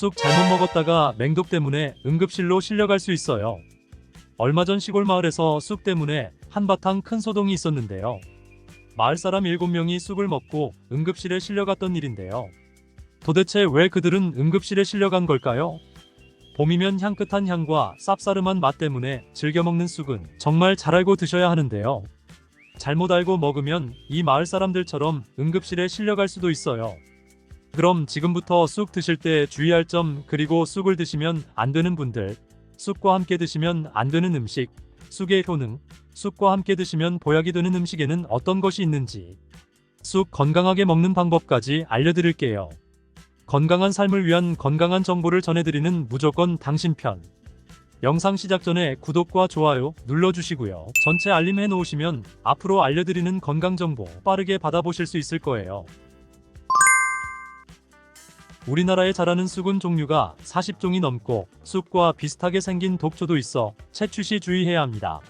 쑥 잘못 먹었다가 맹독 때문에 응급실로 실려갈 수 있어요. 얼마 전 시골 마을에서 쑥 때문에 한바탕 큰 소동이 있었는데요. 마을 사람 7명이 쑥을 먹고 응급실에 실려갔던 일인데요. 도대체 왜 그들은 응급실에 실려간 걸까요? 봄이면 향긋한 향과 쌉싸름한 맛 때문에 즐겨 먹는 쑥은 정말 잘 알고 드셔야 하는데요. 잘못 알고 먹으면 이 마을 사람들처럼 응급실에 실려갈 수도 있어요. 그럼 지금부터 쑥 드실 때 주의할 점, 그리고 쑥을 드시면 안 되는 분들, 쑥과 함께 드시면 안 되는 음식, 쑥의 효능, 쑥과 함께 드시면 보약이 되는 음식에는 어떤 것이 있는지, 쑥 건강하게 먹는 방법까지 알려드릴게요. 건강한 삶을 위한 건강한 정보를 전해드리는 무조건 당신 편. 영상 시작 전에 구독과 좋아요 눌러주시고요. 전체 알림 해놓으시면 앞으로 알려드리는 건강정보 빠르게 받아보실 수 있을 거예요. 우리나라에 자라는 쑥은 종류가 40종이 넘고 쑥과 비슷하게 생긴 독초도 있어 채취 시 주의해야 합니다.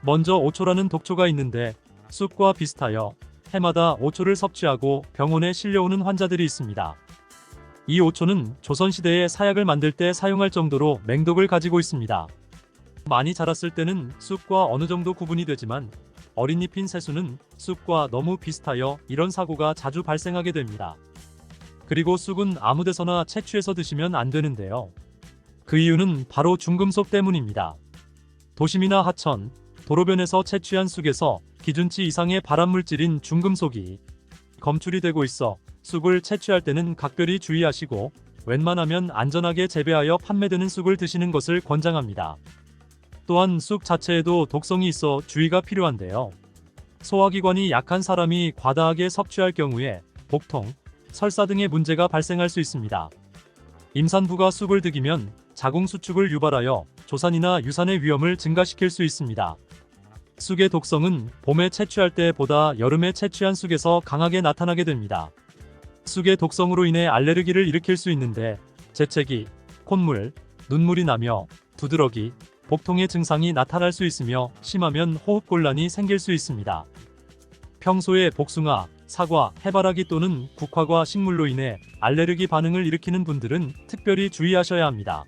먼저 오초라는 독초가 있는데 쑥과 비슷하여 해마다 오초를 섭취하고 병원에 실려오는 환자들이 있습니다. 이 오초는 조선시대에 사약을 만들 때 사용할 정도로 맹독을 가지고 있습니다. 많이 자랐을 때는 쑥과 어느 정도 구분이 되지만 어린 잎인 새순은 쑥과 너무 비슷하여 이런 사고가 자주 발생하게 됩니다. 그리고 쑥은 아무데서나 채취해서 드시면 안 되는데요. 그 이유는 바로 중금속 때문입니다. 도심이나 하천, 도로변에서 채취한 쑥에서 기준치 이상의 발암물질인 중금속이 검출이 되고 있어 쑥을 채취할 때는 각별히 주의하시고 웬만하면 안전하게 재배하여 판매되는 쑥을 드시는 것을 권장합니다. 또한 쑥 자체에도 독성이 있어 주의가 필요한데요. 소화기관이 약한 사람이 과다하게 섭취할 경우에 복통, 설사 등의 문제가 발생할 수 있습니다. 임산부가 쑥을 득이면 자궁수축을 유발하여 조산이나 유산의 위험을 증가시킬 수 있습니다. 쑥의 독성은 봄에 채취할 때보다 여름에 채취한 쑥에서 강하게 나타나게 됩니다. 쑥의 독성으로 인해 알레르기를 일으킬 수 있는데 재채기, 콧물, 눈물이 나며 두드러기, 복통의 증상이 나타날 수 있으며 심하면 호흡곤란이 생길 수 있습니다. 평소에 복숭아, 사과, 해바라기 또는 국화과 식물로 인해 알레르기 반응을 일으키는 분들은 특별히 주의하셔야 합니다.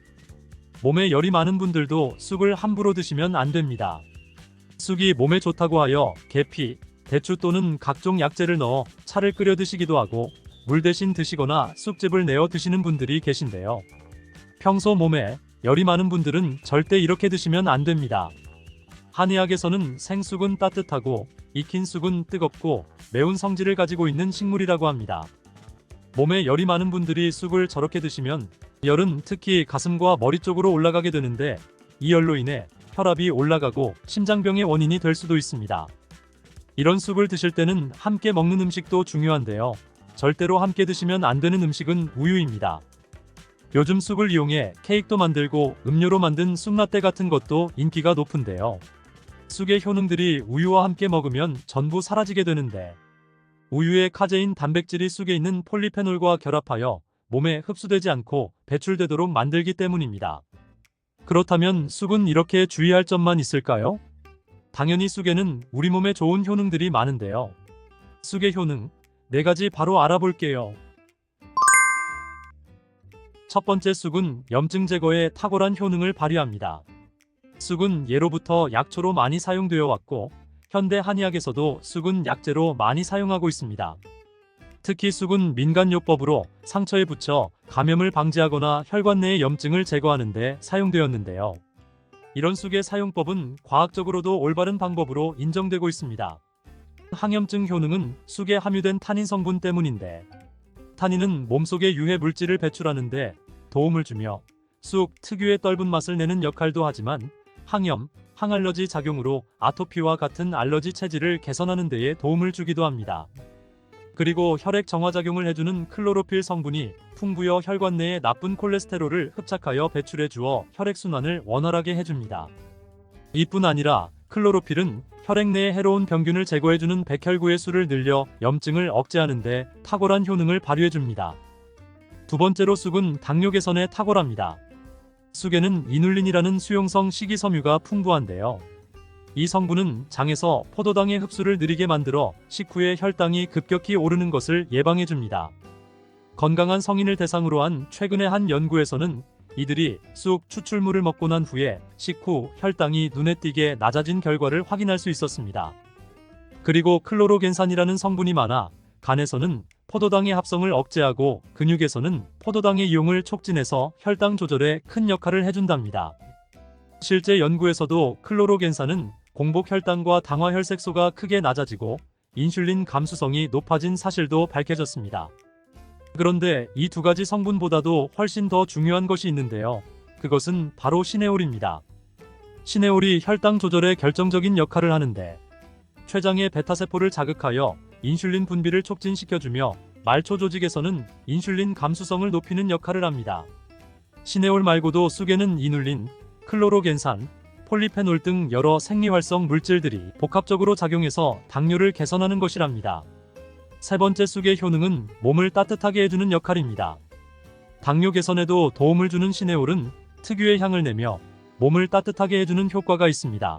몸에 열이 많은 분들도 쑥을 함부로 드시면 안 됩니다. 쑥이 몸에 좋다고 하여 계피, 대추 또는 각종 약재를 넣어 차를 끓여 드시기도 하고 물 대신 드시거나 쑥즙을 내어 드시는 분들이 계신데요. 평소 몸에 열이 많은 분들은 절대 이렇게 드시면 안 됩니다. 한의학에서는 생쑥은 따뜻하고 익힌 쑥은 뜨겁고 매운 성질을 가지고 있는 식물이라고 합니다. 몸에 열이 많은 분들이 쑥을 저렇게 드시면 열은 특히 가슴과 머리 쪽으로 올라가게 되는데 이 열로 인해 혈압이 올라가고 심장병의 원인이 될 수도 있습니다. 이런 쑥을 드실 때는 함께 먹는 음식도 중요한데요. 절대로 함께 드시면 안 되는 음식은 우유입니다. 요즘 쑥을 이용해 케이크도 만들고 음료로 만든 쑥라떼 같은 것도 인기가 높은데요. 쑥의 효능들이 우유와 함께 먹으면 전부 사라지게 되는데 우유의 카제인 단백질이 쑥에 있는 폴리페놀과 결합하여 몸에 흡수되지 않고 배출되도록 만들기 때문입니다. 그렇다면 쑥은 이렇게 주의할 점만 있을까요? 당연히 쑥에는 우리 몸에 좋은 효능들이 많은데요. 쑥의 효능 4가지 바로 알아볼게요. 첫 번째, 쑥은 염증 제거에 탁월한 효능을 발휘합니다. 쑥은 예로부터 약초로 많이 사용되어 왔고 현대 한의학에서도 쑥은 약재로 많이 사용하고 있습니다. 특히 쑥은 민간요법으로 상처에 붙여 감염을 방지하거나 혈관 내의 염증을 제거하는 데 사용되었는데요. 이런 쑥의 사용법은 과학적으로도 올바른 방법으로 인정되고 있습니다. 항염증 효능은 쑥에 함유된 타닌 성분 때문인데 타닌은 몸속에 유해 물질을 배출하는 데 도움을 주며 쑥 특유의 떫은 맛을 내는 역할도 하지만 항염, 항알러지 작용으로 아토피와 같은 알러지 체질을 개선하는 데에 도움을 주기도 합니다. 그리고 혈액 정화작용을 해주는 클로로필 성분이 풍부여 혈관 내에 나쁜 콜레스테롤을 흡착하여 배출해 주어 혈액순환을 원활하게 해줍니다. 이뿐 아니라 클로로필은 혈액 내의 해로운 병균을 제거해주는 백혈구의 수를 늘려 염증을 억제하는 데 탁월한 효능을 발휘해줍니다. 두 번째로, 쑥은 당뇨 개선에 탁월합니다. 쑥에는 이눌린이라는 수용성 식이섬유가 풍부한데요. 이 성분은 장에서 포도당의 흡수를 느리게 만들어 식후에 혈당이 급격히 오르는 것을 예방해줍니다. 건강한 성인을 대상으로 한 최근의 한 연구에서는 이들이 쑥 추출물을 먹고 난 후에 식후 혈당이 눈에 띄게 낮아진 결과를 확인할 수 있었습니다. 그리고 클로로겐산이라는 성분이 많아 간에서는 포도당의 합성을 억제하고 근육에서는 포도당의 이용을 촉진해서 혈당 조절에 큰 역할을 해준답니다. 실제 연구에서도 클로로겐산은 공복 혈당과 당화 혈색소가 크게 낮아지고 인슐린 감수성이 높아진 사실도 밝혀졌습니다. 그런데 이 두 가지 성분보다도 훨씬 더 중요한 것이 있는데요. 그것은 바로 시네올입니다. 시네올이 혈당 조절에 결정적인 역할을 하는데 췌장의 베타세포를 자극하여 인슐린 분비를 촉진시켜주며 말초 조직에서는 인슐린 감수성을 높이는 역할을 합니다. 시네올 말고도 쑥에는 이눌린, 클로로겐산, 폴리페놀 등 여러 생리활성 물질들이 복합적으로 작용해서 당뇨를 개선하는 것이랍니다. 세 번째 쑥의 효능은 몸을 따뜻하게 해주는 역할입니다. 당뇨 개선에도 도움을 주는 시네올은 특유의 향을 내며 몸을 따뜻하게 해주는 효과가 있습니다.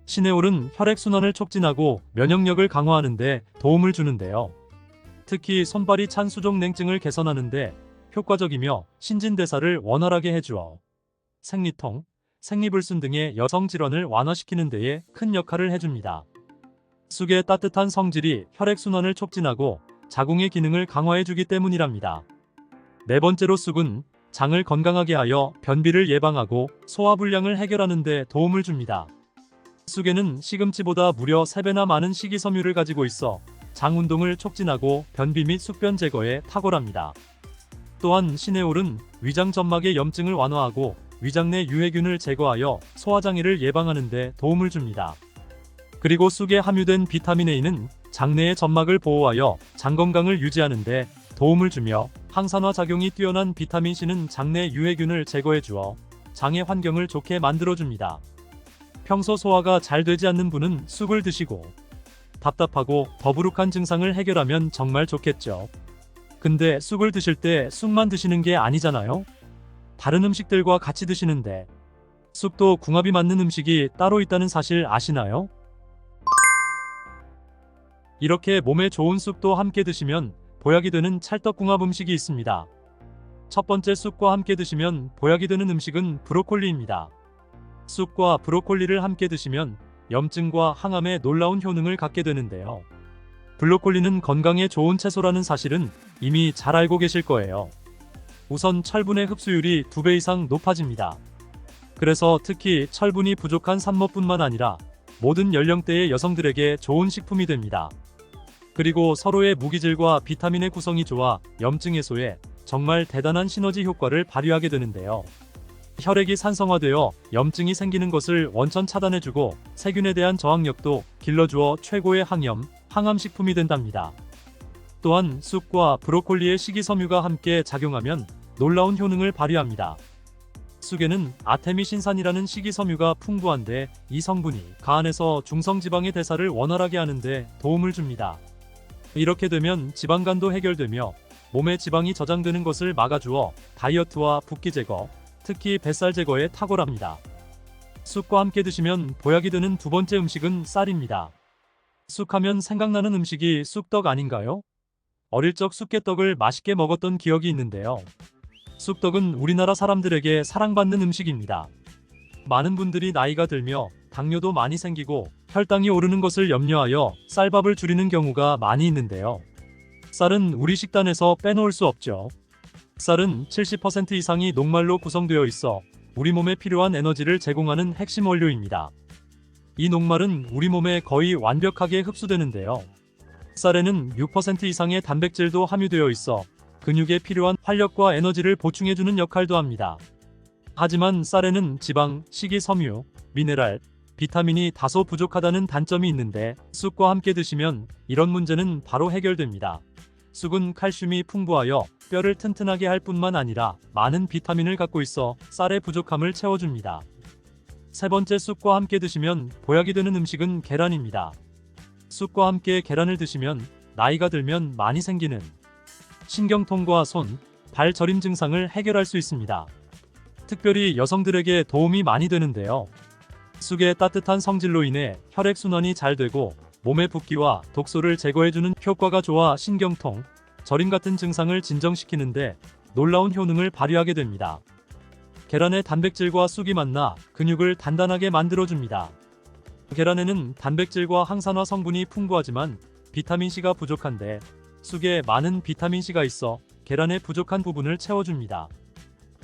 시네올은 혈액순환을 촉진하고 면역력을 강화하는 데 도움을 주는데요. 특히 손발이 찬 수족 냉증을 개선하는 데 효과적이며 신진대사를 원활하게 해주어 생리통, 생리불순 등의 여성 질환을 완화시키는 데에 큰 역할을 해줍니다. 쑥의 따뜻한 성질이 혈액순환을 촉진하고 자궁의 기능을 강화해주기 때문이랍니다. 네 번째로 쑥은 장을 건강하게 하여 변비를 예방하고 소화불량을 해결하는 데 도움을 줍니다. 쑥에는 시금치보다 무려 3배나 많은 식이섬유를 가지고 있어 장 운동을 촉진하고 변비 및 숙변 제거에 탁월합니다. 또한 시네올은 위장 점막의 염증을 완화하고 위장 내 유해균을 제거하여 소화장애를 예방하는 데 도움을 줍니다. 그리고 쑥에 함유된 비타민 A는 장내의 점막을 보호하여 장 건강을 유지하는 데 도움을 주며 항산화 작용이 뛰어난 비타민 C는 장내 유해균을 제거해 주어 장의 환경을 좋게 만들어줍니다. 평소 소화가 잘 되지 않는 분은 쑥을 드시고 답답하고 더부룩한 증상을 해결하면 정말 좋겠죠. 근데 쑥을 드실 때 쑥만 드시는 게 아니잖아요. 다른 음식들과 같이 드시는데 쑥도 궁합이 맞는 음식이 따로 있다는 사실 아시나요? 이렇게 몸에 좋은 쑥도 함께 드시면 보약이 되는 찰떡궁합 음식이 있습니다. 첫 번째 쑥과 함께 드시면 보약이 되는 음식은 브로콜리입니다. 쑥과 브로콜리를 함께 드시면 염증과 항암에 놀라운 효능을 갖게 되는데요. 브로콜리는 건강에 좋은 채소라는 사실은 이미 잘 알고 계실 거예요. 우선 철분의 흡수율이 2배 이상 높아집니다. 그래서 특히 철분이 부족한 산모뿐만 아니라 모든 연령대의 여성들에게 좋은 식품이 됩니다. 그리고 서로의 무기질과 비타민의 구성이 좋아 염증 해소에 정말 대단한 시너지 효과를 발휘하게 되는데요. 혈액이 산성화되어 염증이 생기는 것을 원천 차단해주고 세균에 대한 저항력도 길러주어 최고의 항염, 항암식품이 된답니다. 또한 쑥과 브로콜리의 식이섬유가 함께 작용하면 놀라운 효능을 발휘합니다. 쑥에는 아테미신산이라는 식이섬유가 풍부한데 이 성분이 간에서 중성지방의 대사를 원활하게 하는데 도움을 줍니다. 이렇게 되면 지방간도 해결되며 몸에 지방이 저장되는 것을 막아주어 다이어트와 붓기 제거, 특히 뱃살 제거에 탁월합니다. 쑥과 함께 드시면 보약이 되는 두 번째 음식은 쌀입니다. 쑥하면 생각나는 음식이 쑥떡 아닌가요? 어릴 적 쑥개떡을 맛있게 먹었던 기억이 있는데요. 쑥떡은 우리나라 사람들에게 사랑받는 음식입니다. 많은 분들이 나이가 들며 당뇨도 많이 생기고 혈당이 오르는 것을 염려하여 쌀밥을 줄이는 경우가 많이 있는데요. 쌀은 우리 식단에서 빼놓을 수 없죠. 쌀은 70% 이상이 녹말로 구성되어 있어 우리 몸에 필요한 에너지를 제공하는 핵심 원료입니다. 이 녹말은 우리 몸에 거의 완벽하게 흡수되는데요. 쌀에는 6% 이상의 단백질도 함유되어 있어 근육에 필요한 활력과 에너지를 보충해주는 역할도 합니다. 하지만 쌀에는 지방, 식이섬유, 미네랄, 비타민이 다소 부족하다는 단점이 있는데 쑥과 함께 드시면 이런 문제는 바로 해결됩니다. 쑥은 칼슘이 풍부하여 뼈를 튼튼하게 할 뿐만 아니라 많은 비타민을 갖고 있어 쌀의 부족함을 채워줍니다. 세 번째 쑥과 함께 드시면 보약이 되는 음식은 계란입니다. 쑥과 함께 계란을 드시면 나이가 들면 많이 생기는 신경통과 손, 발 저림 증상을 해결할 수 있습니다. 특별히 여성들에게 도움이 많이 되는데요. 쑥의 따뜻한 성질로 인해 혈액순환이 잘 되고 몸의 붓기와 독소를 제거해주는 효과가 좋아 신경통, 저림 같은 증상을 진정시키는데 놀라운 효능을 발휘하게 됩니다. 계란의 단백질과 쑥이 만나 근육을 단단하게 만들어줍니다. 계란에는 단백질과 항산화 성분이 풍부하지만 비타민C가 부족한데 쑥에 많은 비타민C가 있어 계란의 부족한 부분을 채워줍니다.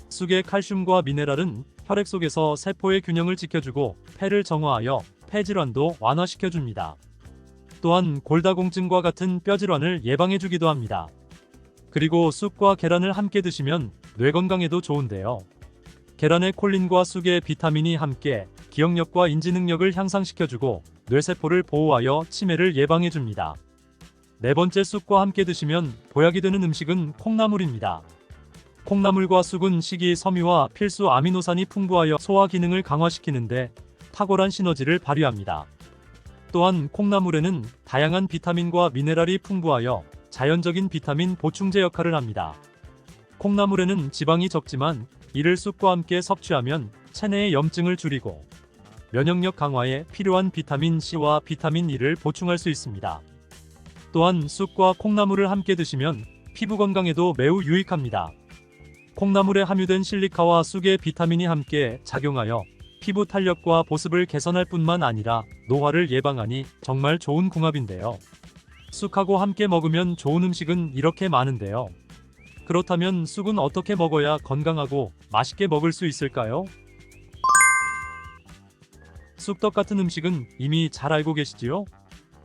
쑥의 칼슘과 미네랄은 혈액 속에서 세포의 균형을 지켜주고 폐를 정화하여 폐질환도 완화시켜줍니다. 또한 골다공증과 같은 뼈질환을 예방해주기도 합니다. 그리고 쑥과 계란을 함께 드시면 뇌 건강에도 좋은데요. 계란의 콜린과 쑥의 비타민이 함께 기억력과 인지 능력을 향상시켜주고 뇌세포를 보호하여 치매를 예방해줍니다. 네 번째, 쑥과 함께 드시면 보약이 되는 음식은 콩나물입니다. 콩나물과 쑥은 식이섬유와 필수 아미노산이 풍부하여 소화 기능을 강화시키는데 탁월한 시너지를 발휘합니다. 또한 콩나물에는 다양한 비타민과 미네랄이 풍부하여 자연적인 비타민 보충제 역할을 합니다. 콩나물에는 지방이 적지만 이를 쑥과 함께 섭취하면 체내의 염증을 줄이고 면역력 강화에 필요한 비타민 C와 비타민 E를 보충할 수 있습니다. 또한 쑥과 콩나물을 함께 드시면 피부 건강에도 매우 유익합니다. 콩나물에 함유된 실리카와 쑥의 비타민이 함께 작용하여 피부 탄력과 보습을 개선할 뿐만 아니라 노화를 예방하니 정말 좋은 궁합인데요. 쑥하고 함께 먹으면 좋은 음식은 이렇게 많은데요. 그렇다면 쑥은 어떻게 먹어야 건강하고 맛있게 먹을 수 있을까요? 쑥떡 같은 음식은 이미 잘 알고 계시지요?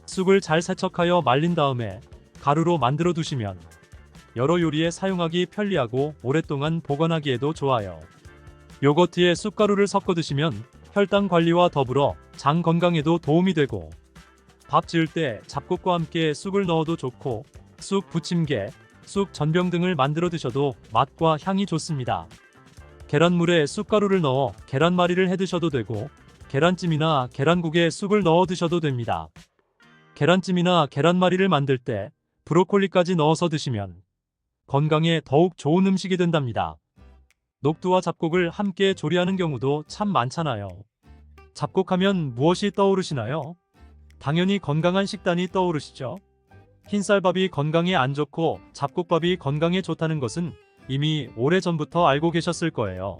쑥을 잘 세척하여 말린 다음에 가루로 만들어 두시면 여러 요리에 사용하기 편리하고 오랫동안 보관하기에도 좋아요. 요거트에 쑥가루를 섞어 드시면 혈당 관리와 더불어 장 건강에도 도움이 되고 밥 지을 때 잡곡과 함께 쑥을 넣어도 좋고 쑥 부침개, 쑥 전병 등을 만들어 드셔도 맛과 향이 좋습니다. 계란물에 쑥가루를 넣어 계란말이를 해 드셔도 되고 계란찜이나 계란국에 쑥을 넣어 드셔도 됩니다. 계란찜이나 계란말이를 만들 때 브로콜리까지 넣어서 드시면 건강에 더욱 좋은 음식이 된답니다. 녹두와 잡곡을 함께 조리하는 경우도 참 많잖아요. 잡곡하면 무엇이 떠오르시나요? 당연히 건강한 식단이 떠오르시죠? 흰쌀밥이 건강에 안 좋고 잡곡밥이 건강에 좋다는 것은 이미 오래전부터 알고 계셨을 거예요.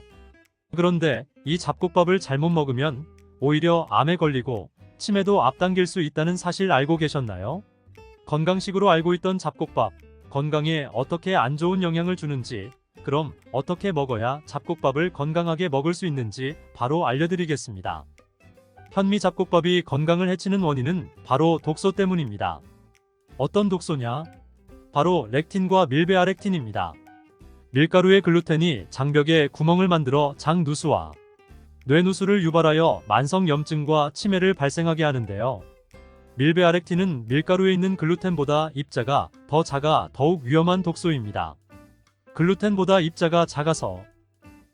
그런데 이 잡곡밥을 잘못 먹으면 오히려 암에 걸리고 치매도 앞당길 수 있다는 사실 알고 계셨나요? 건강식으로 알고 있던 잡곡밥, 건강에 어떻게 안 좋은 영향을 주는지, 그럼 어떻게 먹어야 잡곡밥을 건강하게 먹을 수 있는지 바로 알려드리겠습니다. 현미 잡곡밥이 건강을 해치는 원인은 바로 독소 때문입니다. 어떤 독소냐? 바로 렉틴과 밀베아렉틴입니다. 밀가루의 글루텐이 장벽에 구멍을 만들어 장누수와 뇌누수를 유발하여 만성염증과 치매를 발생하게 하는데요. 밀베아렉틴은 밀가루에 있는 글루텐보다 입자가 더 작아 더욱 위험한 독소입니다. 글루텐보다 입자가 작아서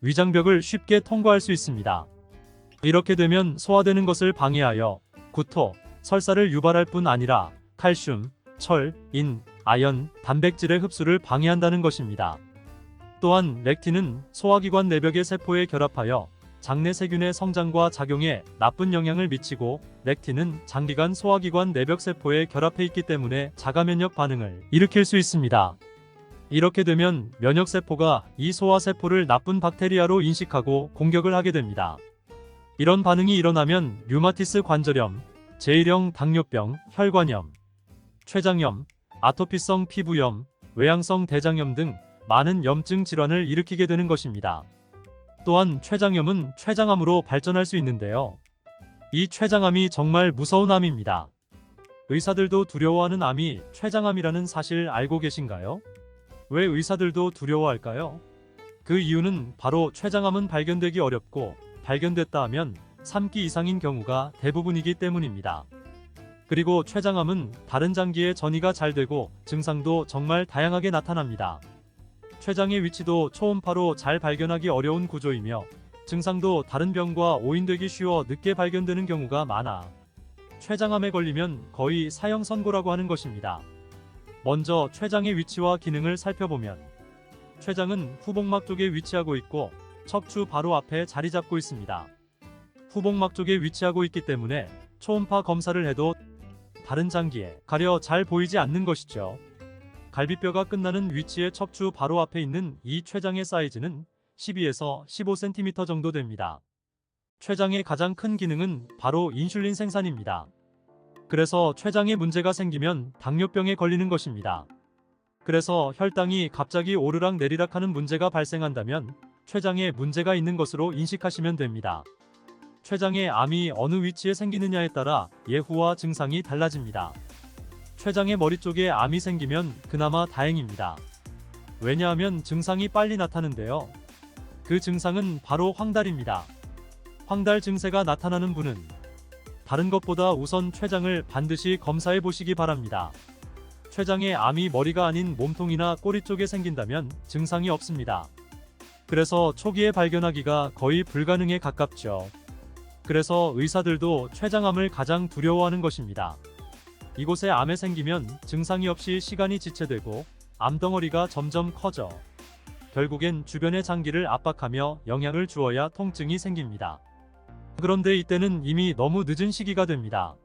위장벽을 쉽게 통과할 수 있습니다. 이렇게 되면 소화되는 것을 방해하여 구토, 설사를 유발할 뿐 아니라 칼슘, 철, 인, 아연, 단백질의 흡수를 방해한다는 것입니다. 또한 렉틴은 소화기관 내벽의 세포에 결합하여 장내 세균의 성장과 작용에 나쁜 영향을 미치고 렉틴은 장기간 소화기관 내벽 세포에 결합해 있기 때문에 자가면역 반응을 일으킬 수 있습니다. 이렇게 되면 면역세포가 이 소화세포를 나쁜 박테리아로 인식하고 공격을 하게 됩니다. 이런 반응이 일어나면 류마티스 관절염, 제1형 당뇨병, 혈관염, 췌장염, 아토피성 피부염, 외양성 대장염 등 많은 염증 질환을 일으키게 되는 것입니다. 또한 췌장염은 췌장암으로 발전할 수 있는데요. 이 췌장암이 정말 무서운 암입니다. 의사들도 두려워하는 암이 췌장암이라는 사실 알고 계신가요? 왜 의사들도 두려워할까요? 그 이유는 바로 췌장암은 발견되기 어렵고 발견됐다 하면 3기 이상인 경우가 대부분이기 때문입니다. 그리고 췌장암은 다른 장기의 전이가 잘 되고 증상도 정말 다양하게 나타납니다. 췌장의 위치도 초음파로 잘 발견하기 어려운 구조이며 증상도 다른 병과 오인되기 쉬워 늦게 발견되는 경우가 많아 췌장암에 걸리면 거의 사형 선고라고 하는 것입니다. 먼저 췌장의 위치와 기능을 살펴보면 췌장은 후복막 쪽에 위치하고 있고 척추 바로 앞에 자리 잡고 있습니다. 후복막 쪽에 위치하고 있기 때문에 초음파 검사를 해도 다른 장기에 가려 잘 보이지 않는 것이죠. 갈비뼈가 끝나는 위치의 척추 바로 앞에 있는 이 췌장의 사이즈는 12에서 15cm 정도 됩니다. 췌장의 가장 큰 기능은 바로 인슐린 생산입니다. 그래서 췌장에 문제가 생기면 당뇨병에 걸리는 것입니다. 그래서 혈당이 갑자기 오르락 내리락 하는 문제가 발생한다면 췌장에 문제가 있는 것으로 인식하시면 됩니다. 췌장의 암이 어느 위치에 생기느냐에 따라 예후와 증상이 달라집니다. 췌장의 머리 쪽에 암이 생기면 그나마 다행입니다. 왜냐하면 증상이 빨리 나타나는데요. 그 증상은 바로 황달입니다. 황달 증세가 나타나는 분은 다른 것보다 우선 췌장을 반드시 검사해 보시기 바랍니다. 췌장에 암이 머리가 아닌 몸통이나 꼬리 쪽에 생긴다면 증상이 없습니다. 그래서 초기에 발견하기가 거의 불가능에 가깝죠. 그래서 의사들도 췌장암을 가장 두려워하는 것입니다. 이곳에 암에 생기면 증상이 없이 시간이 지체되고 암덩어리가 점점 커져 결국엔 주변의 장기를 압박하며 영향을 주어야 통증이 생깁니다. 그런데 이때는 이미 너무 늦은 시기가 됩니다.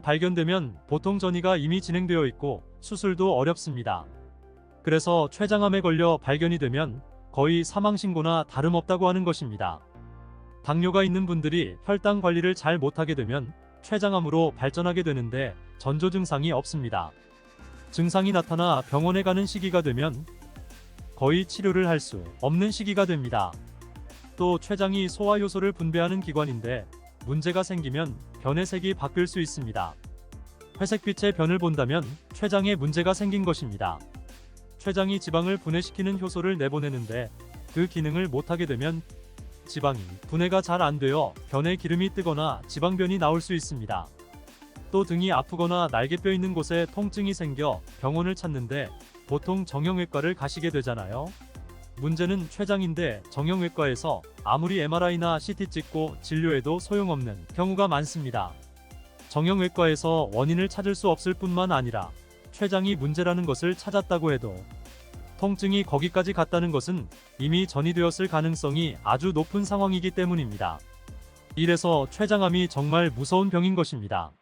발견되면 보통 전이가 이미 진행되어 있고 수술도 어렵습니다. 그래서 췌장암에 걸려 발견이 되면 거의 사망신고나 다름없다고 하는 것입니다. 당뇨가 있는 분들이 혈당 관리를 잘 못하게 되면 췌장암으로 발전하게 되는데 전조 증상이 없습니다. 증상이 나타나 병원에 가는 시기가 되면 거의 치료를 할 수 없는 시기가 됩니다. 또 췌장이 소화효소를 분배하는 기관인데 문제가 생기면 변의 색이 바뀔 수 있습니다. 회색빛의 변을 본다면 췌장에 문제가 생긴 것입니다. 췌장이 지방을 분해시키는 효소를 내보내는데 그 기능을 못하게 되면 지방이 분해가 잘 안 되어 변에 기름이 뜨거나 지방변이 나올 수 있습니다. 또 등이 아프거나 날개뼈 있는 곳에 통증이 생겨 병원을 찾는데 보통 정형외과를 가시게 되잖아요. 문제는 췌장인데 정형외과에서 아무리 MRI나 CT 찍고 진료해도 소용없는 경우가 많습니다. 정형외과에서 원인을 찾을 수 없을 뿐만 아니라 췌장이 문제라는 것을 찾았다고 해도 통증이 거기까지 갔다는 것은 이미 전이 되었을 가능성이 아주 높은 상황이기 때문입니다. 이래서 췌장암이 정말 무서운 병인 것입니다.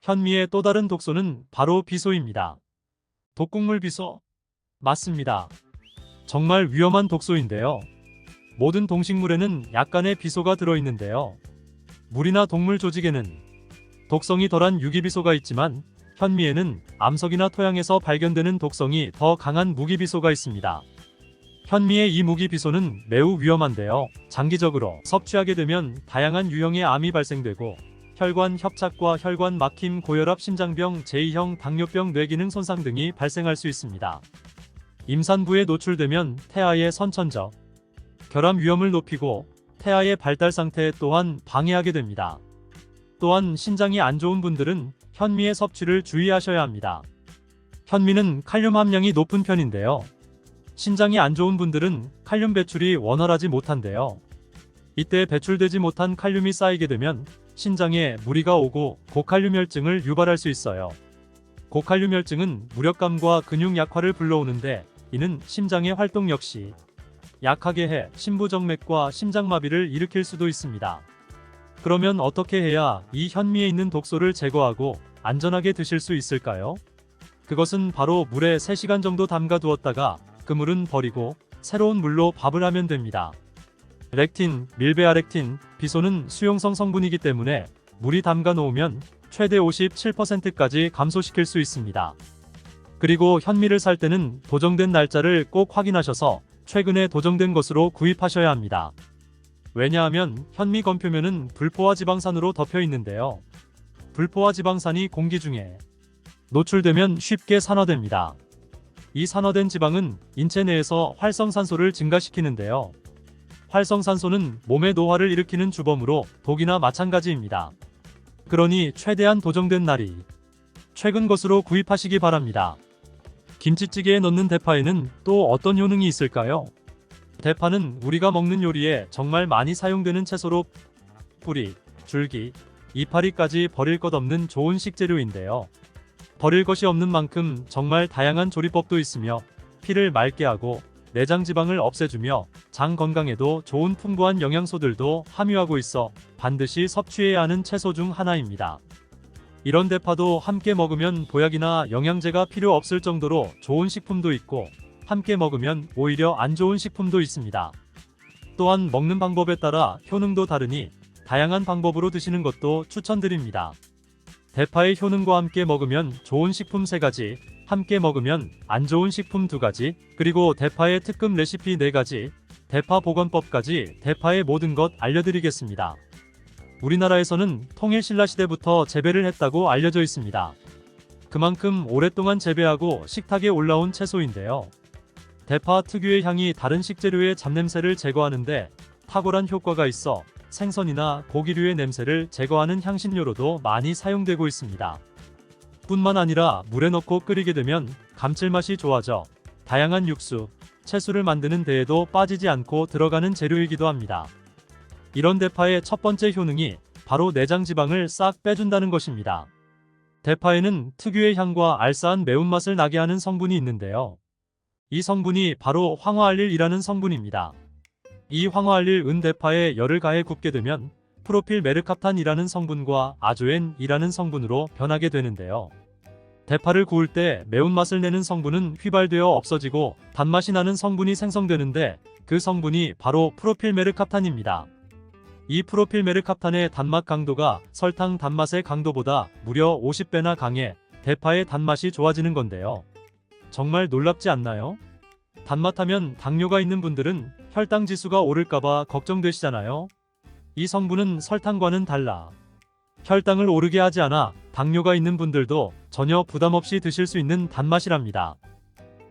현미의 또 다른 독소는 바로 비소입니다. 독극물 비소? 맞습니다. 정말 위험한 독소인데요. 모든 동식물에는 약간의 비소가 들어있는데요. 물이나 동물 조직에는 독성이 덜한 유기비소가 있지만 현미에는 암석이나 토양에서 발견되는 독성이 더 강한 무기비소가 있습니다. 현미의 이 무기비소는 매우 위험한데요. 장기적으로 섭취하게 되면 다양한 유형의 암이 발생되고 혈관 협착과 혈관 막힘, 고혈압, 심장병, 제2형 당뇨병, 뇌기능 손상 등이 발생할 수 있습니다. 임산부에 노출되면 태아의 선천적 결함 위험을 높이고 태아의 발달 상태 또한 방해하게 됩니다. 또한 신장이 안 좋은 분들은 현미의 섭취를 주의하셔야 합니다. 현미는 칼륨 함량이 높은 편인데요. 신장이 안 좋은 분들은 칼륨 배출이 원활하지 못한데요. 이때 배출되지 못한 칼륨이 쌓이게 되면 신장에 무리가 오고 고칼륨혈증을 유발할 수 있어요. 고칼륨혈증은 무력감과 근육 약화를 불러오는데 이는 심장의 활동 역시 약하게 해 심부정맥과 심장마비를 일으킬 수도 있습니다. 그러면 어떻게 해야 이 현미에 있는 독소를 제거하고 안전하게 드실 수 있을까요? 그것은 바로 물에 3시간 정도 담가 두었다가 그 물은 버리고 새로운 물로 밥을 하면 됩니다. 렉틴, 밀베아렉틴, 비소는 수용성 성분이기 때문에 물이 담가 놓으면 최대 57%까지 감소시킬 수 있습니다. 그리고 현미를 살 때는 도정된 날짜를 꼭 확인하셔서 최근에 도정된 것으로 구입하셔야 합니다. 왜냐하면 현미 건표면은 불포화 지방산으로 덮여 있는데요. 불포화 지방산이 공기 중에 노출되면 쉽게 산화됩니다. 이 산화된 지방은 인체 내에서 활성산소를 증가시키는데요. 활성산소는 몸의 노화를 일으키는 주범으로 독이나 마찬가지입니다. 그러니 최대한 도정된 날이 최근 것으로 구입하시기 바랍니다. 김치찌개에 넣는 대파에는 또 어떤 효능이 있을까요? 대파는 우리가 먹는 요리에 정말 많이 사용되는 채소로 뿌리, 줄기, 이파리까지 버릴 것 없는 좋은 식재료인데요. 버릴 것이 없는 만큼 정말 다양한 조리법도 있으며 피를 맑게 하고 내장 지방을 없애주며 장 건강에도 좋은 풍부한 영양소들도 함유하고 있어 반드시 섭취해야 하는 채소 중 하나입니다. 이런 대파도 함께 먹으면 보약이나 영양제가 필요 없을 정도로 좋은 식품도 있고, 함께 먹으면 오히려 안 좋은 식품도 있습니다. 또한 먹는 방법에 따라 효능도 다르니 다양한 방법으로 드시는 것도 추천드립니다. 대파의 효능과 함께 먹으면 좋은 식품 3가지, 함께 먹으면 안 좋은 식품 2가지, 그리고 대파의 특급 레시피 4가지, 대파 보건법까지 대파의 모든 것 알려드리겠습니다. 우리나라에서는 통일신라시대부터 재배를 했다고 알려져 있습니다. 그만큼 오랫동안 재배하고 식탁에 올라온 채소인데요. 대파 특유의 향이 다른 식재료의 잡냄새를 제거하는데 탁월한 효과가 있어 생선이나 고기류의 냄새를 제거하는 향신료로도 많이 사용되고 있습니다. 뿐만 아니라 물에 넣고 끓이게 되면 감칠맛이 좋아져 다양한 육수, 채소를 만드는 데에도 빠지지 않고 들어가는 재료이기도 합니다. 이런 대파의 첫 번째 효능이 바로 내장 지방을 싹 빼준다는 것입니다. 대파에는 특유의 향과 알싸한 매운맛을 나게 하는 성분이 있는데요. 이 성분이 바로 황화알릴이라는 성분입니다. 이 황화알릴 은대파에 열을 가해 굽게 되면 프로필 메르캅탄이라는 성분과 아조엔이라는 성분으로 변하게 되는데요. 대파를 구울 때 매운맛을 내는 성분은 휘발되어 없어지고 단맛이 나는 성분이 생성되는데 그 성분이 바로 프로필 메르캅탄입니다. 이 프로필 메르캅탄의 단맛 강도가 설탕 단맛의 강도보다 무려 50배나 강해 대파의 단맛이 좋아지는 건데요. 정말 놀랍지 않나요? 단맛하면 당뇨가 있는 분들은 혈당 지수가 오를까봐 걱정되시잖아요. 이 성분은 설탕과는 달라 혈당을 오르게 하지 않아 당뇨가 있는 분들도 전혀 부담없이 드실 수 있는 단맛이랍니다.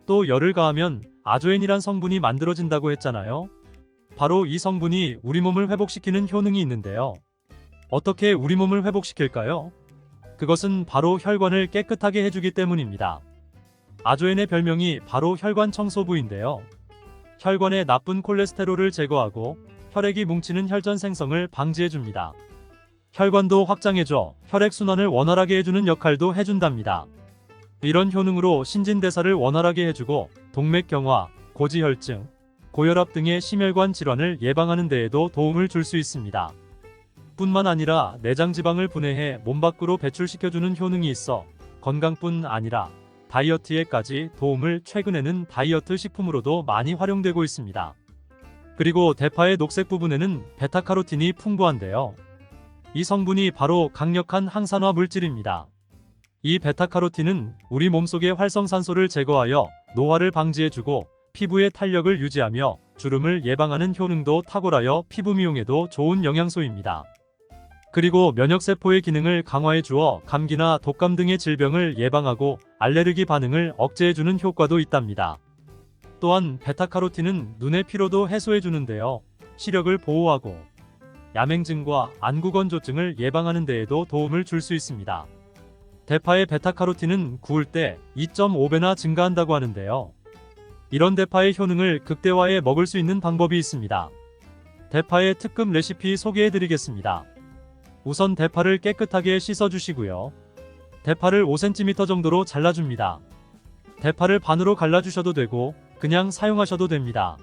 또 열을 가하면 아조엔이란 성분이 만들어진다고 했잖아요. 바로 이 성분이 우리 몸을 회복시키는 효능이 있는데요. 어떻게 우리 몸을 회복시킬까요? 그것은 바로 혈관을 깨끗하게 해주기 때문입니다. 아조엔의 별명이 바로 혈관 청소부인데요. 혈관의 나쁜 콜레스테롤을 제거하고 혈액이 뭉치는 혈전 생성을 방지해줍니다. 혈관도 확장해줘 혈액순환을 원활하게 해주는 역할도 해준답니다. 이런 효능으로 신진대사를 원활하게 해주고 동맥경화, 고지혈증, 고혈압 등의 심혈관 질환을 예방하는 데에도 도움을 줄 수 있습니다. 뿐만 아니라 내장지방을 분해해 몸 밖으로 배출시켜주는 효능이 있어 건강뿐 아니라 다이어트에까지 도움을 최근에는 다이어트 식품으로도 많이 활용되고 있습니다. 그리고 대파의 녹색 부분에는 베타카로틴이 풍부한데요. 이 성분이 바로 강력한 항산화 물질입니다. 이 베타카로틴은 우리 몸속의 활성산소를 제거하여 노화를 방지해주고 피부의 탄력을 유지하며 주름을 예방하는 효능도 탁월하여 피부 미용에도 좋은 영양소입니다. 그리고 면역세포의 기능을 강화해 주어 감기나 독감 등의 질병을 예방하고 알레르기 반응을 억제해주는 효과도 있답니다. 또한 베타카로틴은 눈의 피로도 해소해 주는데요. 시력을 보호하고 야맹증과 안구건조증을 예방하는 데에도 도움을 줄 수 있습니다. 대파의 베타카로틴은 구울 때 2.5배나 증가한다고 하는데요. 이런 대파의 효능을 극대화해 먹을 수 있는 방법이 있습니다. 대파의 특급 레시피 소개해 드리겠습니다. 우선 대파를 깨끗하게 씻어주시고요. 대파를 5cm 정도로 잘라줍니다. 대파를 반으로 갈라주셔도 되고 그냥 사용하셔도 됩니다.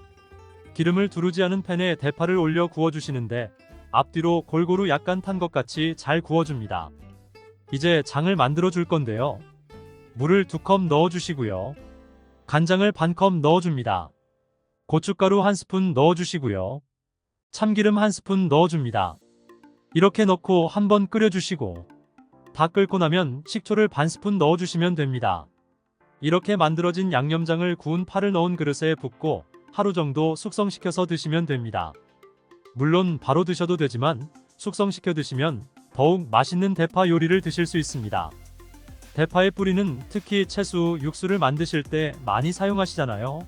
기름을 두르지 않은 팬에 대파를 올려 구워주시는데 앞뒤로 골고루 약간 탄 것 같이 잘 구워줍니다. 이제 장을 만들어 줄 건데요. 물을 2컵 넣어주시고요. 간장을 반컵 넣어줍니다. 고춧가루 1스푼 넣어주시고요. 참기름 1스푼 넣어줍니다. 이렇게 넣고 한번 끓여주시고 다 끓고 나면 식초를 반스푼 넣어주시면 됩니다. 이렇게 만들어진 양념장을 구운 파를 넣은 그릇에 붓고 하루 정도 숙성시켜서 드시면 됩니다. 물론 바로 드셔도 되지만 숙성시켜 드시면 더욱 맛있는 대파 요리를 드실 수 있습니다. 대파의 뿌리는 특히 채소, 육수를 만드실 때 많이 사용하시잖아요.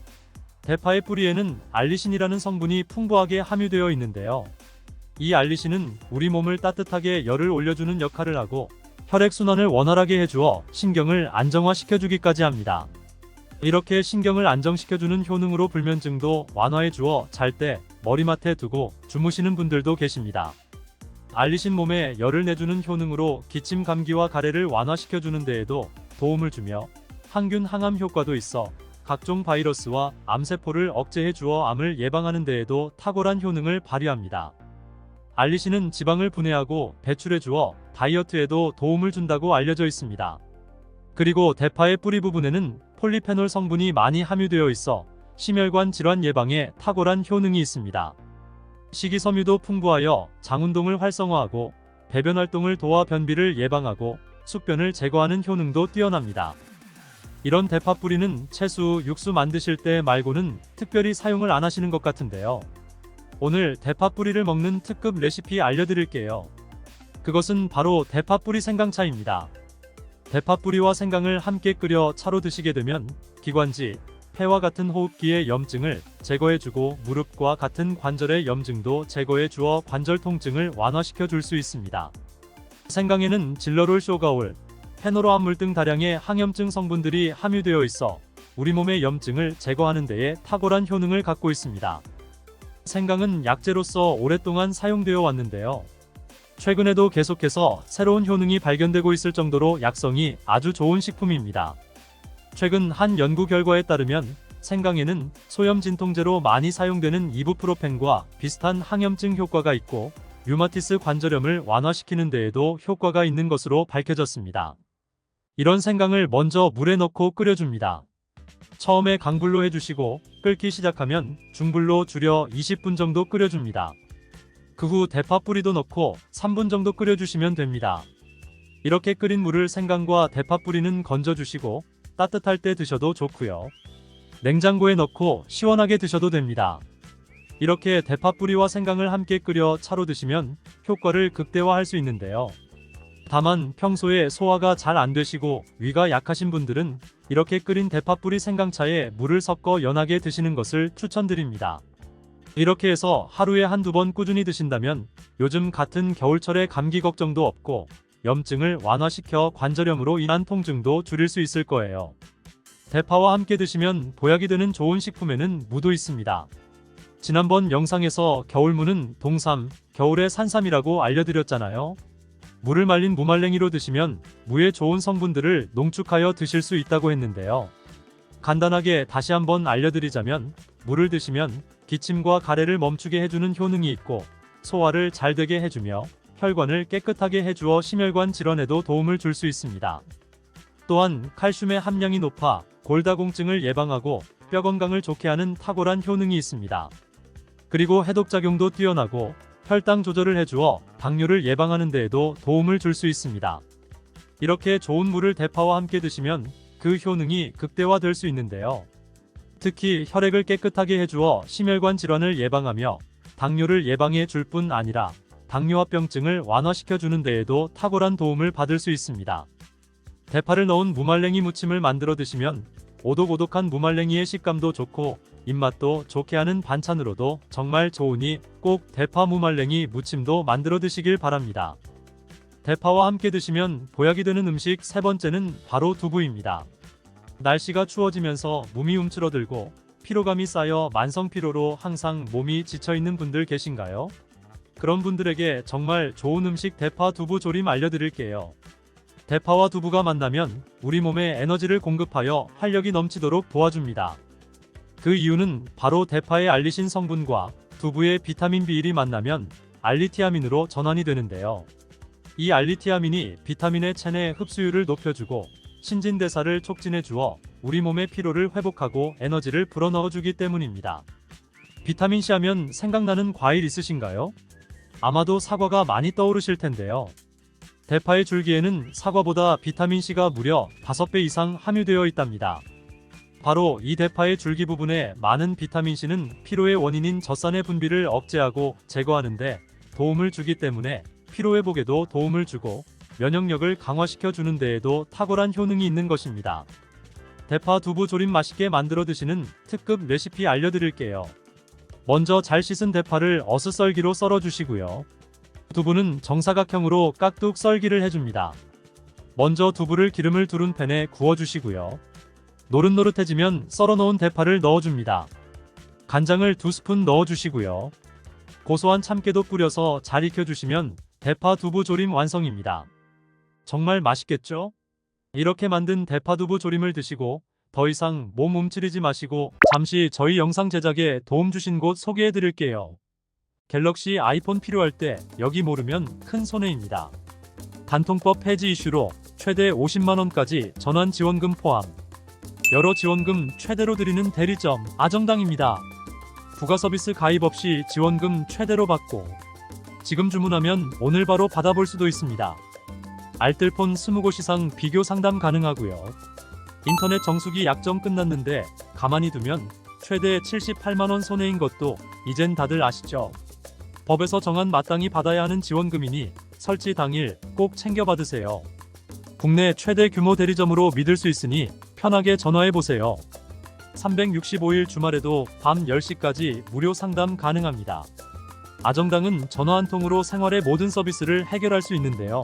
대파의 뿌리에는 알리신이라는 성분이 풍부하게 함유되어 있는데요. 이 알리신은 우리 몸을 따뜻하게 열을 올려주는 역할을 하고 혈액순환을 원활하게 해주어 신경을 안정화시켜주기까지 합니다. 이렇게 신경을 안정시켜주는 효능으로 불면증도 완화해주어 잘 때 머리맡에 두고 주무시는 분들도 계십니다. 알리신 몸에 열을 내주는 효능으로 기침 감기와 가래를 완화시켜주는 데에도 도움을 주며 항균 항암 효과도 있어 각종 바이러스와 암세포를 억제해 주어 암을 예방하는 데에도 탁월한 효능을 발휘합니다. 알리신은 지방을 분해하고 배출해 주어 다이어트에도 도움을 준다고 알려져 있습니다. 그리고 대파의 뿌리 부분에는 폴리페놀 성분이 많이 함유되어 있어 심혈관 질환 예방에 탁월한 효능이 있습니다. 식이섬유도 풍부하여 장운동을 활성화하고 배변 활동을 도와 변비를 예방하고 숙변을 제거하는 효능도 뛰어납니다. 이런 대파 뿌리는 채소, 육수 만드실 때 말고는 특별히 사용을 안 하시는 것 같은데요. 오늘 대파 뿌리를 먹는 특급 레시피 알려드릴게요. 그것은 바로 대파 뿌리 생강차입니다. 대파 뿌리와 생강을 함께 끓여 차로 드시게 되면 기관지, 폐와 같은 호흡기의 염증을 제거해주고 무릎과 같은 관절의 염증도 제거해 주어 관절 통증을 완화시켜 줄 수 있습니다. 생강에는 질러롤 쇼가올, 페노로암물 등 다량의 항염증 성분들이 함유되어 있어 우리 몸의 염증을 제거하는 데에 탁월한 효능을 갖고 있습니다. 생강은 약재로서 오랫동안 사용되어 왔는데요. 최근에도 계속해서 새로운 효능이 발견되고 있을 정도로 약성이 아주 좋은 식품입니다. 최근 한 연구 결과에 따르면 생강에는 소염 진통제로 많이 사용되는 이부프로펜과 비슷한 항염증 효과가 있고 류마티스 관절염을 완화시키는 데에도 효과가 있는 것으로 밝혀졌습니다. 이런 생강을 먼저 물에 넣고 끓여줍니다. 처음에 강불로 해주시고 끓기 시작하면 중불로 줄여 20분 정도 끓여줍니다. 그 후 대파 뿌리도 넣고 3분 정도 끓여주시면 됩니다. 이렇게 끓인 물을 생강과 대파 뿌리는 건져주시고 따뜻할 때 드셔도 좋고요. 냉장고에 넣고 시원하게 드셔도 됩니다. 이렇게 대파 뿌리와 생강을 함께 끓여 차로 드시면 효과를 극대화할 수 있는데요. 다만 평소에 소화가 잘 안 되시고 위가 약하신 분들은 이렇게 끓인 대파 뿌리 생강차에 물을 섞어 연하게 드시는 것을 추천드립니다. 이렇게 해서 하루에 한두 번 꾸준히 드신다면 요즘 같은 겨울철에 감기 걱정도 없고 염증을 완화시켜 관절염으로 인한 통증도 줄일 수 있을 거예요. 대파와 함께 드시면 보약이 되는 좋은 식품에는 무도 있습니다. 지난번 영상에서 겨울무는 동삼, 겨울의 산삼이라고 알려드렸잖아요. 무를 말린 무말랭이로 드시면 무의 좋은 성분들을 농축하여 드실 수 있다고 했는데요. 간단하게 다시 한번 알려드리자면 무를 드시면 기침과 가래를 멈추게 해주는 효능이 있고 소화를 잘 되게 해주며 혈관을 깨끗하게 해주어 심혈관 질환에도 도움을 줄 수 있습니다. 또한 칼슘의 함량이 높아 골다공증을 예방하고 뼈 건강을 좋게 하는 탁월한 효능이 있습니다. 그리고 해독작용도 뛰어나고 혈당 조절을 해주어 당뇨를 예방하는 데에도 도움을 줄 수 있습니다. 이렇게 좋은 무를 대파와 함께 드시면 그 효능이 극대화될 수 있는데요. 특히 혈액을 깨끗하게 해주어 심혈관 질환을 예방하며 당뇨를 예방해 줄 뿐 아니라 당뇨합병증을 완화시켜 주는 데에도 탁월한 도움을 받을 수 있습니다. 대파를 넣은 무말랭이 무침을 만들어 드시면 오독오독한 무말랭이의 식감도 좋고 입맛도 좋게 하는 반찬으로도 정말 좋으니 꼭 대파 무말랭이 무침도 만들어 드시길 바랍니다. 대파와 함께 드시면 보약이 되는 음식 세 번째는 바로 두부입니다. 날씨가 추워지면서 몸이 움츠러들고 피로감이 쌓여 만성피로로 항상 몸이 지쳐있는 분들 계신가요? 그런 분들에게 정말 좋은 음식 대파 두부 조림 알려드릴게요. 대파와 두부가 만나면 우리 몸에 에너지를 공급하여 활력이 넘치도록 도와줍니다. 그 이유는 바로 대파의 알리신 성분과 두부의 비타민 B1이 만나면 알리티아민으로 전환이 되는데요. 이 알리티아민이 비타민의 체내 흡수율을 높여주고 신진대사를 촉진해 주어 우리 몸의 피로를 회복하고 에너지를 불어넣어 주기 때문입니다. 비타민C 하면 생각나는 과일 있으신가요? 아마도 사과가 많이 떠오르실 텐데요. 대파의 줄기에는 사과보다 비타민C가 무려 5배 이상 함유되어 있답니다. 바로 이 대파의 줄기 부분에 많은 비타민C는 피로의 원인인 젖산의 분비를 억제하고 제거하는데 도움을 주기 때문에 피로회복에도 도움을 주고 면역력을 강화시켜 주는 데에도 탁월한 효능이 있는 것입니다. 대파 두부 조림 맛있게 만들어 드시는 특급 레시피 알려드릴게요. 먼저 잘 씻은 대파를 어슷썰기로 썰어 주시고요. 두부는 정사각형으로 깍둑 썰기를 해줍니다. 먼저 두부를 기름을 두른 팬에 구워주시고요. 노릇노릇해지면 썰어놓은 대파를 넣어줍니다. 간장을 2스푼 넣어주시고요. 고소한 참깨도 뿌려서 잘 익혀주시면 대파 두부 조림 완성입니다. 정말 맛있겠죠? 이렇게 만든 대파 두부 조림을 드시고 더 이상 몸 움츠리지 마시고 잠시 저희 영상 제작에 도움 주신 곳 소개해 드릴게요. 갤럭시 아이폰 필요할 때 여기 모르면 큰 손해입니다. 단통법 폐지 이슈로 최대 50만원까지 전환 지원금 포함. 여러 지원금 최대로 드리는 대리점 아정당입니다. 부가 서비스 가입 없이 지원금 최대로 받고 지금 주문하면 오늘 바로 받아볼 수도 있습니다. 알뜰폰 20곳 이상 비교 상담 가능하고요. 인터넷 정수기 약정 끝났는데 가만히 두면 최대 78만원 손해인 것도 이젠 다들 아시죠? 법에서 정한 마땅히 받아야 하는 지원금이니 설치 당일 꼭 챙겨 받으세요. 국내 최대 규모 대리점으로 믿을 수 있으니 편하게 전화해보세요. 365일 주말에도 밤 10시까지 무료 상담 가능합니다. 아정당은 전화 한 통으로 생활의 모든 서비스를 해결할 수 있는데요.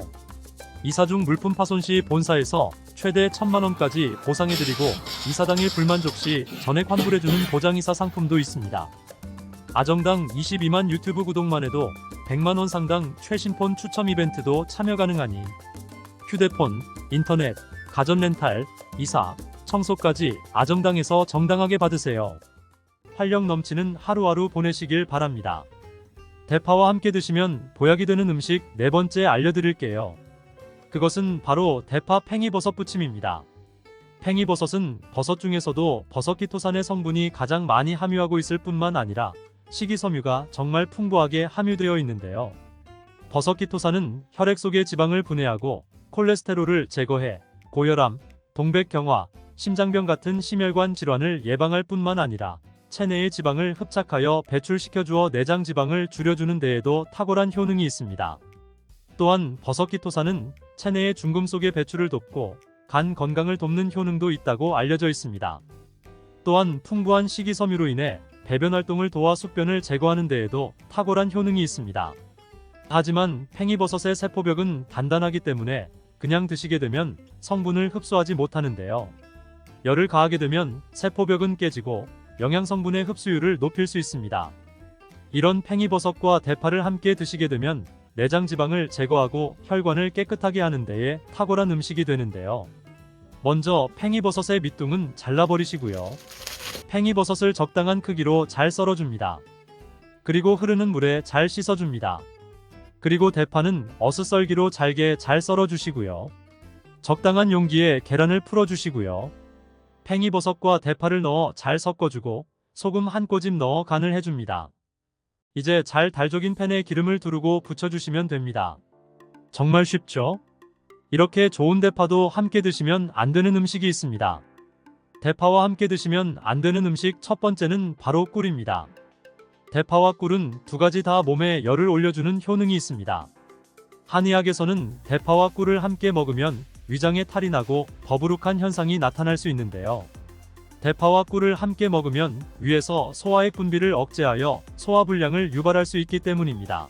이사 중 물품 파손 시 본사에서 최대 1000만원까지 보상해드리고 이사 당일 불만족 시 전액 환불해주는 보장이사 상품도 있습니다. 아정당 22만 유튜브 구독만 해도 100만원 상당 최신 폰 추첨 이벤트도 참여 가능하니 휴대폰, 인터넷, 가전 렌탈, 이사, 청소까지 아정당에서 정당하게 받으세요. 활력 넘치는 하루하루 보내시길 바랍니다. 대파와 함께 드시면 보약이 되는 음식 네 번째 알려드릴게요. 그것은 바로 대파 팽이버섯 부침입니다. 팽이버섯은 버섯 중에서도 버섯키토산의 성분이 가장 많이 함유하고 있을 뿐만 아니라 식이섬유가 정말 풍부하게 함유되어 있는데요. 버섯키토산은 혈액 속의 지방을 분해하고 콜레스테롤을 제거해 고혈압, 동백경화, 심장병 같은 심혈관 질환을 예방할 뿐만 아니라 체내의 지방을 흡착하여 배출시켜주어 내장 지방을 줄여주는 데에도 탁월한 효능이 있습니다. 또한 버섯키토산은 체내의 중금속의 배출을 돕고 간 건강을 돕는 효능도 있다고 알려져 있습니다. 또한 풍부한 식이섬유로 인해 배변 활동을 도와 숙변을 제거하는 데에도 탁월한 효능이 있습니다. 하지만 팽이버섯의 세포벽은 단단하기 때문에 그냥 드시게 되면 성분을 흡수하지 못하는데요. 열을 가하게 되면 세포벽은 깨지고 영양성분의 흡수율을 높일 수 있습니다. 이런 팽이버섯과 대파를 함께 드시게 되면 내장 지방을 제거하고 혈관을 깨끗하게 하는 데에 탁월한 음식이 되는데요. 먼저 팽이버섯의 밑둥은 잘라버리시고요. 팽이버섯을 적당한 크기로 잘 썰어줍니다. 그리고 흐르는 물에 잘 씻어줍니다. 그리고 대파는 어슷썰기로 잘게 잘 썰어주시고요. 적당한 용기에 계란을 풀어주시고요. 팽이버섯과 대파를 넣어 잘 섞어주고 소금 한 꼬집 넣어 간을 해줍니다. 이제 잘 달족인 팬에 기름을 두르고 부쳐주시면 됩니다. 정말 쉽죠? 이렇게 좋은 대파도 함께 드시면 안 되는 음식이 있습니다. 대파와 함께 드시면 안 되는 음식 첫 번째는 바로 꿀입니다. 대파와 꿀은 두 가지 다 몸에 열을 올려주는 효능이 있습니다. 한의학에서는 대파와 꿀을 함께 먹으면 위장에 탈이 나고 더부룩한 현상이 나타날 수 있는데요. 대파와 꿀을 함께 먹으면 위에서 소화액 분비를 억제하여 소화불량을 유발할 수 있기 때문입니다.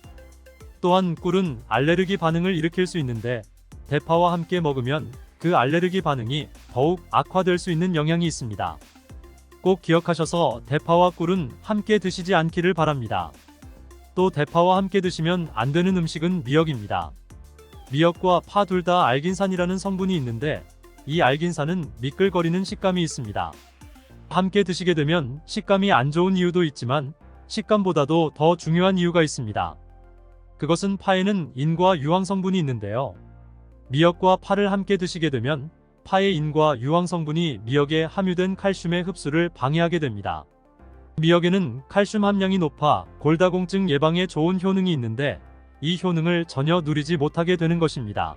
또한 꿀은 알레르기 반응을 일으킬 수 있는데 대파와 함께 먹으면 그 알레르기 반응이 더욱 악화될 수 있는 영향이 있습니다. 꼭 기억하셔서 대파와 꿀은 함께 드시지 않기를 바랍니다. 또 대파와 함께 드시면 안 되는 음식은 미역입니다. 미역과 파 둘 다 알긴산이라는 성분이 있는데 이 알긴산은 미끌거리는 식감이 있습니다. 함께 드시게 되면 식감이 안 좋은 이유도 있지만 식감보다도 더 중요한 이유가 있습니다. 그것은 파에는 인과 유황 성분이 있는데요. 미역과 파를 함께 드시게 되면 파의 인과 유황 성분이 미역에 함유된 칼슘의 흡수를 방해하게 됩니다. 미역에는 칼슘 함량이 높아 골다공증 예방에 좋은 효능이 있는데 이 효능을 전혀 누리지 못하게 되는 것입니다.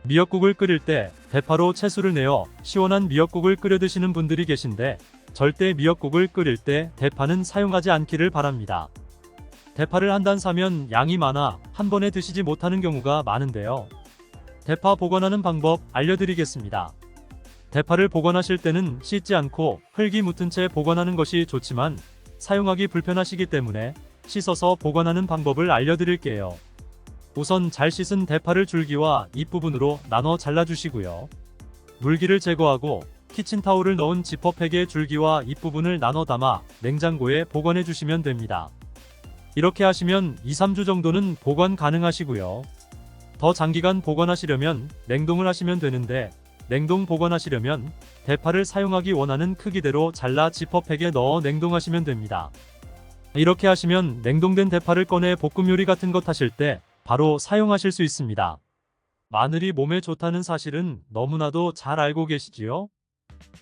미역국을 끓일 때 대파로 채수를 내어 시원한 미역국을 끓여 드시는 분들이 계신데 절대 미역국을 끓일 때 대파는 사용하지 않기를 바랍니다. 대파를 한 단 사면 양이 많아 한 번에 드시지 못하는 경우가 많은데요. 대파 보관하는 방법 알려드리겠습니다. 대파를 보관하실 때는 씻지 않고 흙이 묻은 채 보관하는 것이 좋지만 사용하기 불편하시기 때문에 씻어서 보관하는 방법을 알려드릴게요. 우선 잘 씻은 대파를 줄기와 잎부분으로 나눠 잘라주시고요. 물기를 제거하고 키친타올을 넣은 지퍼백에 줄기와 잎부분을 나눠 담아 냉장고에 보관해 주시면 됩니다. 이렇게 하시면 2-3주 정도는 보관 가능하시고요. 더 장기간 보관하시려면 냉동을 하시면 되는데 냉동 보관하시려면 대파를 사용하기 원하는 크기대로 잘라 지퍼백에 넣어 냉동하시면 됩니다. 이렇게 하시면 냉동된 대파를 꺼내 볶음 요리 같은 것 하실 때 바로 사용하실 수 있습니다. 마늘이 몸에 좋다는 사실은 너무나도 잘 알고 계시지요?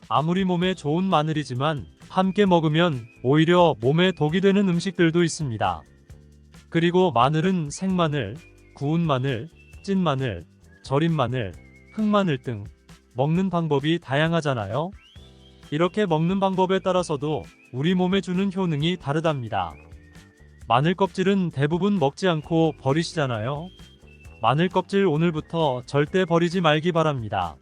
아무리 몸에 좋은 마늘이지만 함께 먹으면 오히려 몸에 독이 되는 음식들도 있습니다. 그리고 마늘은 생마늘, 구운 마늘, 찐 마늘, 절인 마늘, 흑마늘 등 먹는 방법이 다양하잖아요. 이렇게 먹는 방법에 따라서도 우리 몸에 주는 효능이 다르답니다. 마늘 껍질은 대부분 먹지 않고 버리시잖아요. 마늘 껍질 오늘부터 절대 버리지 말기 바랍니다.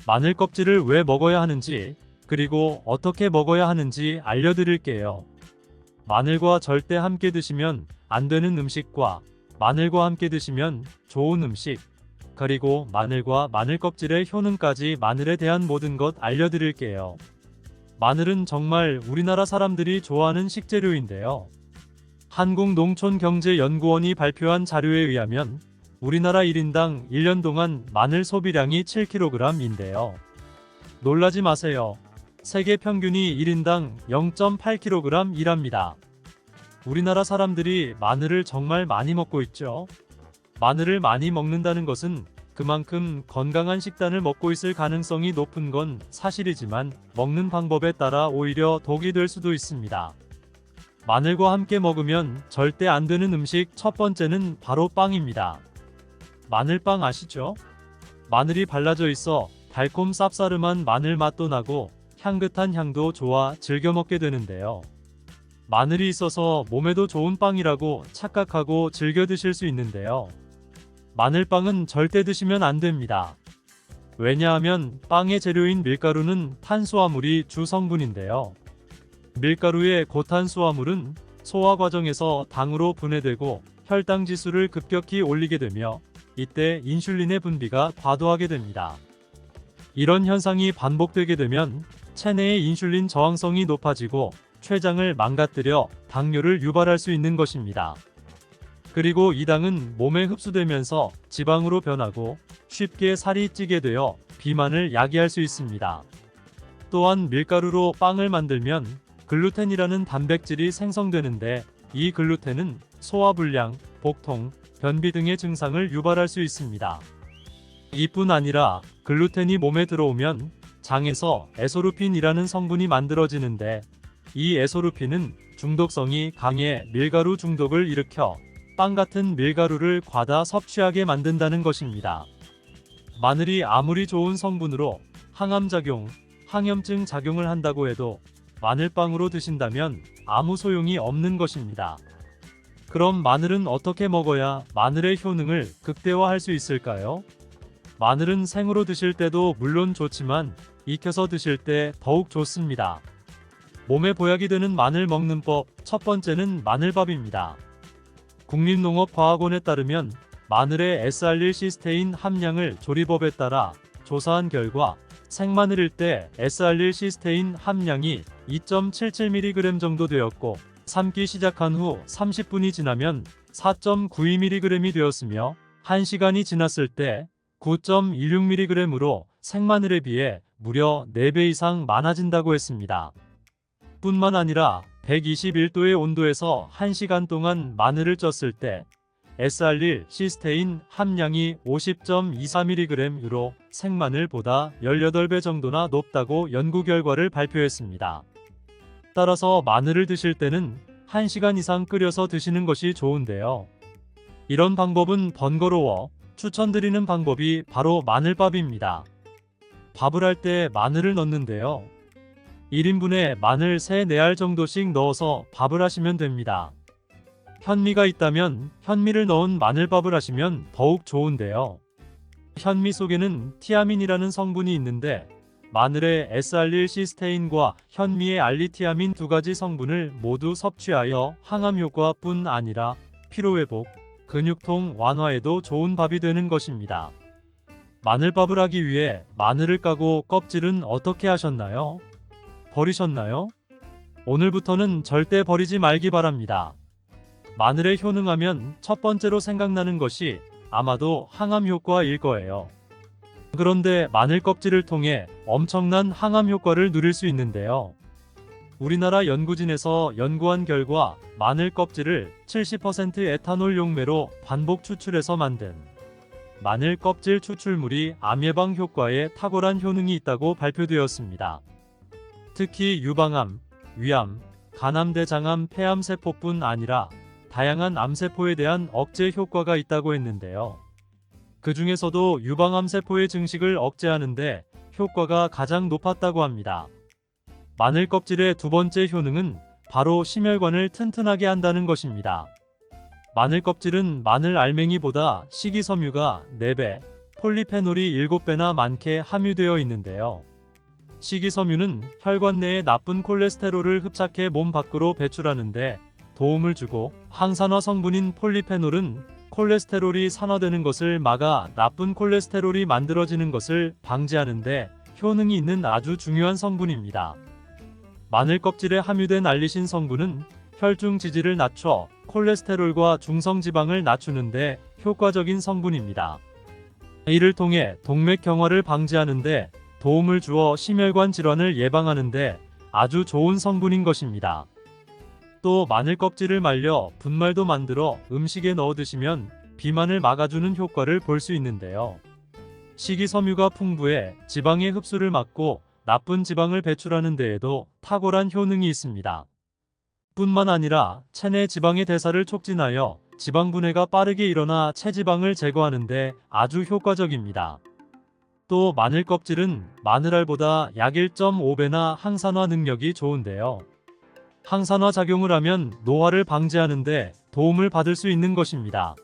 마늘 껍질을 왜 먹어야 하는지, 그리고 어떻게 먹어야 하는지 알려드릴게요. 마늘과 절대 함께 드시면 안 되는 음식과 마늘과 함께 드시면 좋은 음식, 그리고 마늘과 마늘 껍질의 효능까지 마늘에 대한 모든 것 알려드릴게요. 마늘은 정말 우리나라 사람들이 좋아하는 식재료인데요. 한국농촌경제연구원이 발표한 자료에 의하면 우리나라 1인당 1년 동안 마늘 소비량이 7kg인데요. 놀라지 마세요. 세계 평균이 1인당 0.8kg이랍니다. 우리나라 사람들이 마늘을 정말 많이 먹고 있죠. 마늘을 많이 먹는다는 것은 그만큼 건강한 식단을 먹고 있을 가능성이 높은 건 사실이지만 먹는 방법에 따라 오히려 독이 될 수도 있습니다. 마늘과 함께 먹으면 절대 안 되는 음식 첫 번째는 바로 빵입니다. 마늘빵 아시죠? 마늘이 발라져 있어 달콤 쌉싸름한 마늘 맛도 나고 향긋한 향도 좋아 즐겨 먹게 되는데요. 마늘이 있어서 몸에도 좋은 빵이라고 착각하고 즐겨 드실 수 있는데요. 마늘빵은 절대 드시면 안 됩니다. 왜냐하면 빵의 재료인 밀가루는 탄수화물이 주 성분인데요. 밀가루의 고탄수화물은 소화 과정에서 당으로 분해되고 혈당 지수를 급격히 올리게 되며 이때 인슐린의 분비가 과도하게 됩니다. 이런 현상이 반복되게 되면 체내의 인슐린 저항성이 높아지고 췌장을 망가뜨려 당뇨를 유발할 수 있는 것입니다. 그리고 이 당은 몸에 흡수되면서 지방으로 변하고 쉽게 살이 찌게 되어 비만을 야기할 수 있습니다. 또한 밀가루로 빵을 만들면 글루텐이라는 단백질이 생성되는데 이 글루텐은 소화불량, 복통, 변비 등의 증상을 유발할 수 있습니다. 이뿐 아니라 글루텐이 몸에 들어오면 장에서 에소루핀이라는 성분이 만들어지는데 이 에소루핀은 중독성이 강해 밀가루 중독을 일으켜 빵 같은 밀가루를 과다 섭취하게 만든다는 것입니다. 마늘이 아무리 좋은 성분으로 항암작용, 항염증 작용을 한다고 해도 마늘빵으로 드신다면 아무 소용이 없는 것입니다. 그럼 마늘은 어떻게 먹어야 마늘의 효능을 극대화할 수 있을까요? 마늘은 생으로 드실 때도 물론 좋지만 익혀서 드실 때 더욱 좋습니다. 몸에 보약이 되는 마늘 먹는 법, 첫 번째는 마늘밥입니다. 국립농업과학원에 따르면 마늘의 S알릴시스테인 함량을 조리법에 따라 조사한 결과 생마늘일 때 S알릴시스테인 함량이 2.77mg 정도 되었고 삶기 시작한 후 30분이 지나면 4.92mg이 되었으며 1시간이 지났을 때 9.16mg으로 생마늘에 비해 무려 4배 이상 많아진다고 했습니다. 뿐만 아니라 121도의 온도에서 1시간 동안 마늘을 쪘을 때 S알릴시스테인 함량이 50.24mg으로 생마늘보다 18배 정도나 높다고 연구 결과를 발표했습니다. 따라서 마늘을 드실 때는 1시간 이상 끓여서 드시는 것이 좋은데요. 이런 방법은 번거로워 추천드리는 방법이 바로 마늘밥입니다. 밥을 할 때 마늘을 넣는데요. 1인분에 마늘 3, 4알 정도씩 넣어서 밥을 하시면 됩니다. 현미가 있다면 현미를 넣은 마늘밥을 하시면 더욱 좋은데요. 현미 속에는 티아민이라는 성분이 있는데 마늘의 S알릴시스테인과 현미의 알리티아민 두 가지 성분을 모두 섭취하여 항암 효과뿐 아니라 피로회복, 근육통 완화에도 좋은 밥이 되는 것입니다. 마늘밥을 하기 위해 마늘을 까고 껍질은 어떻게 하셨나요? 버리셨나요? 오늘부터는 절대 버리지 말기 바랍니다. 마늘에 효능하면 첫 번째로 생각나는 것이 아마도 항암 효과일 거예요. 그런데 마늘 껍질을 통해 엄청난 항암 효과를 누릴 수 있는데요. 우리나라 연구진에서 연구한 결과 마늘 껍질을 70% 에탄올 용매로 반복 추출해서 만든 마늘 껍질 추출물이 암 예방 효과에 탁월한 효능이 있다고 발표되었습니다. 특히 유방암, 위암, 간암대장암, 폐암세포뿐 아니라 다양한 암세포에 대한 억제 효과가 있다고 했는데요. 그 중에서도 유방암세포의 증식을 억제하는데 효과가 가장 높았다고 합니다. 마늘 껍질의 두 번째 효능은 바로 심혈관을 튼튼하게 한다는 것입니다. 마늘 껍질은 마늘 알맹이보다 식이섬유가 4배, 폴리페놀이 7배나 많게 함유되어 있는데요. 식이섬유는 혈관 내의 나쁜 콜레스테롤을 흡착해 몸 밖으로 배출하는데 도움을 주고, 항산화 성분인 폴리페놀은 콜레스테롤이 산화되는 것을 막아 나쁜 콜레스테롤이 만들어지는 것을 방지하는데 효능이 있는 아주 중요한 성분입니다. 마늘 껍질에 함유된 알리신 성분은 혈중 지지를 낮춰 콜레스테롤과 중성지방을 낮추는데 효과적인 성분입니다. 이를 통해 동맥경화를 방지하는데 도움을 주어 심혈관 질환을 예방하는데 아주 좋은 성분인 것입니다. 또 마늘 껍질을 말려 분말도 만들어 음식에 넣어 드시면 비만을 막아주는 효과를 볼 수 있는데요. 식이섬유가 풍부해 지방의 흡수를 막고 나쁜 지방을 배출하는 데에도 탁월한 효능이 있습니다. 뿐만 아니라 체내 지방의 대사를 촉진하여 지방 분해가 빠르게 일어나 체지방을 제거하는 데 아주 효과적입니다. 또 마늘 껍질은 마늘알보다 약 1.5배나 항산화 능력이 좋은데요. 항산화 작용을 하면 노화를 방지하는데 도움을 받을 수 있는 것입니다.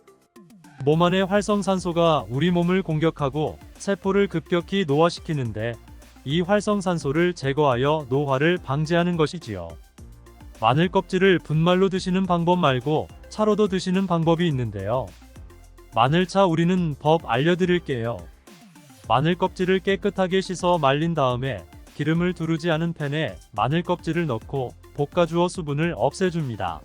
몸 안의 활성산소가 우리 몸을 공격하고 세포를 급격히 노화시키는데 이 활성산소를 제거하여 노화를 방지하는 것이지요. 마늘 껍질을 분말로 드시는 방법 말고 차로도 드시는 방법이 있는데요. 마늘차 우리는 법 알려드릴게요. 마늘 껍질을 깨끗하게 씻어 말린 다음에 기름을 두르지 않은 팬에 마늘 껍질을 넣고 볶아주어 수분을 없애줍니다.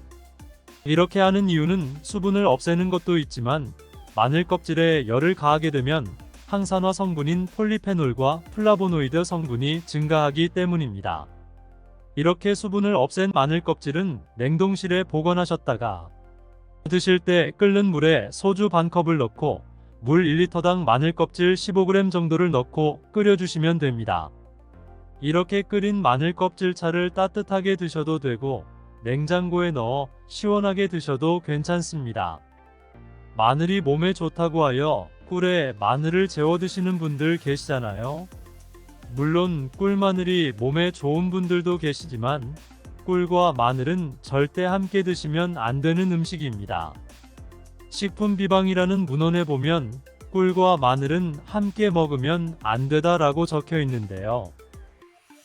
이렇게 하는 이유는 수분을 없애는 것도 있지만 마늘 껍질에 열을 가하게 되면 항산화 성분인 폴리페놀과 플라보노이드 성분이 증가하기 때문입니다. 이렇게 수분을 없앤 마늘 껍질은 냉동실에 보관하셨다가 드실 때 끓는 물에 소주 반컵을 넣고 물 1리터당 마늘 껍질 15g 정도를 넣고 끓여주시면 됩니다. 이렇게 끓인 마늘 껍질 차를 따뜻하게 드셔도 되고 냉장고에 넣어 시원하게 드셔도 괜찮습니다. 마늘이 몸에 좋다고 하여 꿀에 마늘을 재워 드시는 분들 계시잖아요. 물론 꿀마늘이 몸에 좋은 분들도 계시지만 꿀과 마늘은 절대 함께 드시면 안 되는 음식입니다. 식품비방이라는 문헌에 보면 꿀과 마늘은 함께 먹으면 안 되다라고 적혀 있는데요.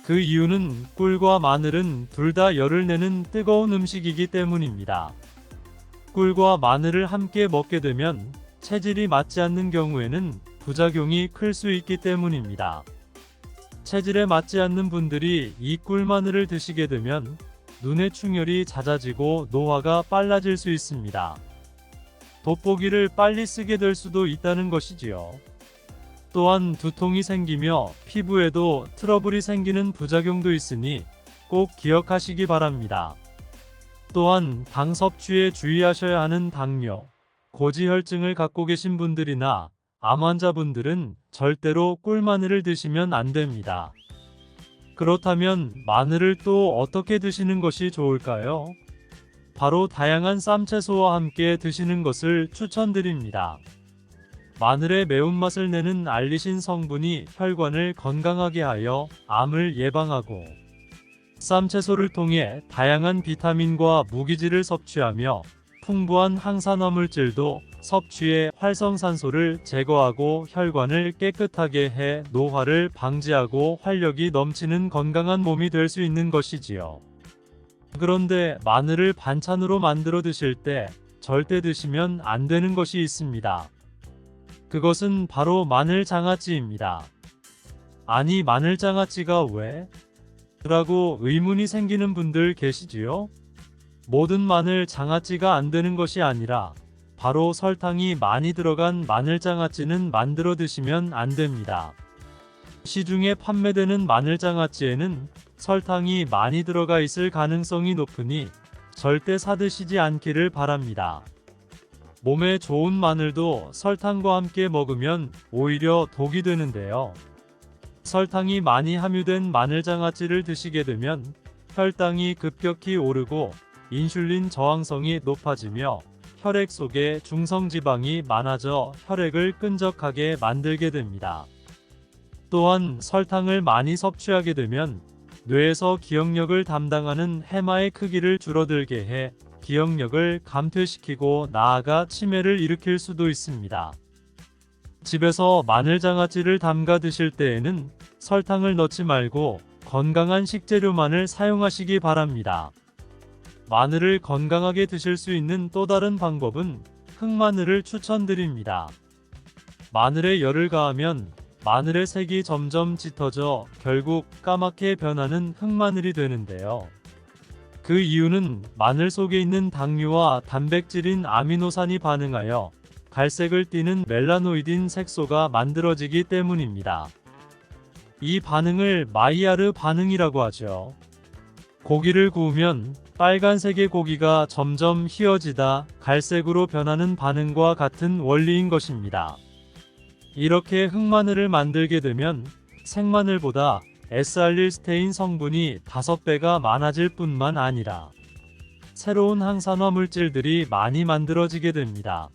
그 이유는 꿀과 마늘은 둘 다 열을 내는 뜨거운 음식이기 때문입니다. 꿀과 마늘을 함께 먹게 되면 체질이 맞지 않는 경우에는 부작용이 클 수 있기 때문입니다. 체질에 맞지 않는 분들이 이 꿀마늘을 드시게 되면 눈의 충혈이 잦아지고 노화가 빨라질 수 있습니다. 돋보기를 빨리 쓰게 될 수도 있다는 것이지요. 또한 두통이 생기며 피부에도 트러블이 생기는 부작용도 있으니 꼭 기억하시기 바랍니다. 또한 당 섭취에 주의하셔야 하는 당뇨, 고지혈증을 갖고 계신 분들이나 암 환자분들은 절대로 꿀마늘을 드시면 안 됩니다. 그렇다면 마늘을 또 어떻게 드시는 것이 좋을까요? 바로 다양한 쌈채소와 함께 드시는 것을 추천드립니다. 마늘의 매운맛을 내는 알리신 성분이 혈관을 건강하게 하여 암을 예방하고 쌈채소를 통해 다양한 비타민과 무기질을 섭취하며 풍부한 항산화 물질도 섭취해 활성산소를 제거하고 혈관을 깨끗하게 해 노화를 방지하고 활력이 넘치는 건강한 몸이 될 수 있는 것이지요. 그런데 마늘을 반찬으로 만들어 드실 때 절대 드시면 안 되는 것이 있습니다. 그것은 바로 마늘 장아찌입니다. 아니, 마늘 장아찌가 왜? 라고 의문이 생기는 분들 계시지요? 모든 마늘 장아찌가 안 되는 것이 아니라 바로 설탕이 많이 들어간 마늘 장아찌는 만들어 드시면 안 됩니다. 시중에 판매되는 마늘장아찌에는 설탕이 많이 들어가 있을 가능성이 높으니 절대 사드시지 않기를 바랍니다. 몸에 좋은 마늘도 설탕과 함께 먹으면 오히려 독이 되는데요. 설탕이 많이 함유된 마늘장아찌를 드시게 되면 혈당이 급격히 오르고 인슐린 저항성이 높아지며 혈액 속에 중성지방이 많아져 혈액을 끈적하게 만들게 됩니다. 또한 설탕을 많이 섭취하게 되면 뇌에서 기억력을 담당하는 해마의 크기를 줄어들게 해 기억력을 감퇴시키고 나아가 치매를 일으킬 수도 있습니다. 집에서 마늘장아찌를 담가 드실 때에는 설탕을 넣지 말고 건강한 식재료만을 사용하시기 바랍니다. 마늘을 건강하게 드실 수 있는 또 다른 방법은 흑마늘을 추천드립니다. 마늘에 열을 가하면 마늘의 색이 점점 짙어져 결국 까맣게 변하는 흑마늘이 되는데요. 그 이유는 마늘 속에 있는 당류와 단백질인 아미노산이 반응하여 갈색을 띠는 멜라노이딘 색소가 만들어지기 때문입니다. 이 반응을 마이야르 반응이라고 하죠. 고기를 구우면 빨간색의 고기가 점점 희어지다 갈색으로 변하는 반응과 같은 원리인 것입니다. 이렇게 흑마늘을 만들게 되면 생마늘보다 S알릴스테인 성분이 5배가 많아질 뿐만 아니라 새로운 항산화 물질들이 많이 만들어지게 됩니다.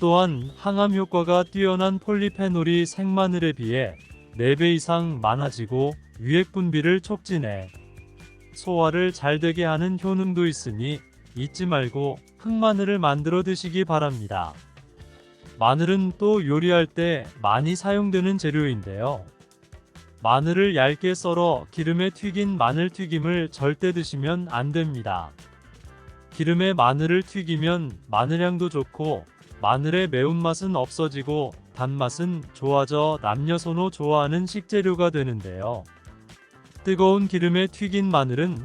또한 항암 효과가 뛰어난 폴리페놀이 생마늘에 비해 4배 이상 많아지고 유액 분비를 촉진해 소화를 잘 되게 하는 효능도 있으니 잊지 말고 흑마늘을 만들어 드시기 바랍니다. 마늘은 또 요리할 때 많이 사용되는 재료인데요. 마늘을 얇게 썰어 기름에 튀긴 마늘 튀김을 절대 드시면 안 됩니다. 기름에 마늘을 튀기면 마늘향도 좋고 마늘의 매운맛은 없어지고 단맛은 좋아져 남녀노소 좋아하는 식재료가 되는데요. 뜨거운 기름에 튀긴 마늘은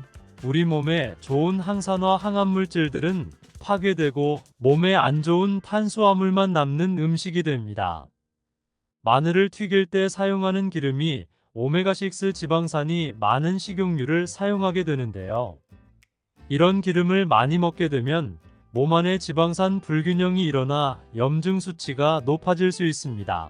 우리 몸에 좋은 항산화 항암물질들은 파괴되고 몸에 안 좋은 탄수화물만 남는 음식이 됩니다. 마늘을 튀길 때 사용하는 기름이 오메가6 지방산이 많은 식용유를 사용하게 되는데요. 이런 기름을 많이 먹게 되면 몸 안에 지방산 불균형이 일어나 염증 수치가 높아질 수 있습니다.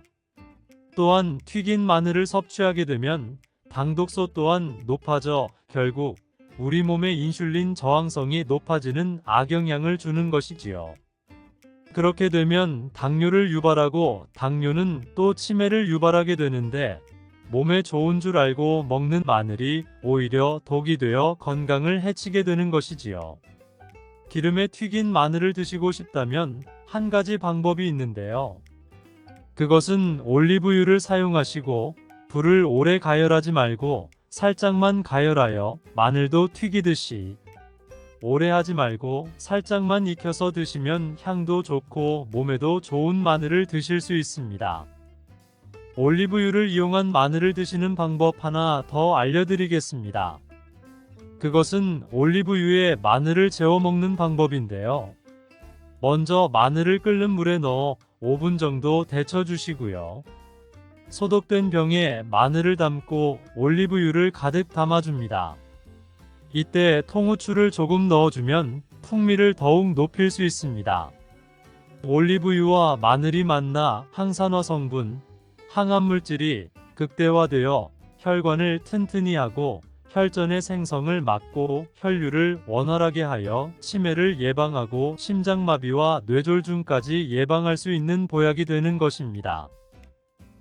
또한 튀긴 마늘을 섭취하게 되면 당독소 또한 높아져 결국 우리 몸의 인슐린 저항성이 높아지는 악영향을 주는 것이지요. 그렇게 되면 당뇨를 유발하고 당뇨는 또 치매를 유발하게 되는데 몸에 좋은 줄 알고 먹는 마늘이 오히려 독이 되어 건강을 해치게 되는 것이지요. 기름에 튀긴 마늘을 드시고 싶다면 한 가지 방법이 있는데요. 그것은 올리브유를 사용하시고 불을 오래 가열하지 말고 살짝만 가열하여 마늘도 튀기듯이 오래 하지 말고 살짝만 익혀서 드시면 향도 좋고 몸에도 좋은 마늘을 드실 수 있습니다. 올리브유를 이용한 마늘을 드시는 방법 하나 더 알려드리겠습니다. 그것은 올리브유에 마늘을 재워 먹는 방법인데요. 먼저 마늘을 끓는 물에 넣어 5분 정도 데쳐 주시고요. 소독된 병에 마늘을 담고 올리브유를 가득 담아줍니다. 이때 통후추를 조금 넣어주면 풍미를 더욱 높일 수 있습니다. 올리브유와 마늘이 만나 항산화 성분, 항암물질이 극대화되어 혈관을 튼튼히 하고 혈전의 생성을 막고 혈류를 원활하게 하여 치매를 예방하고 심장마비와 뇌졸중까지 예방할 수 있는 보약이 되는 것입니다.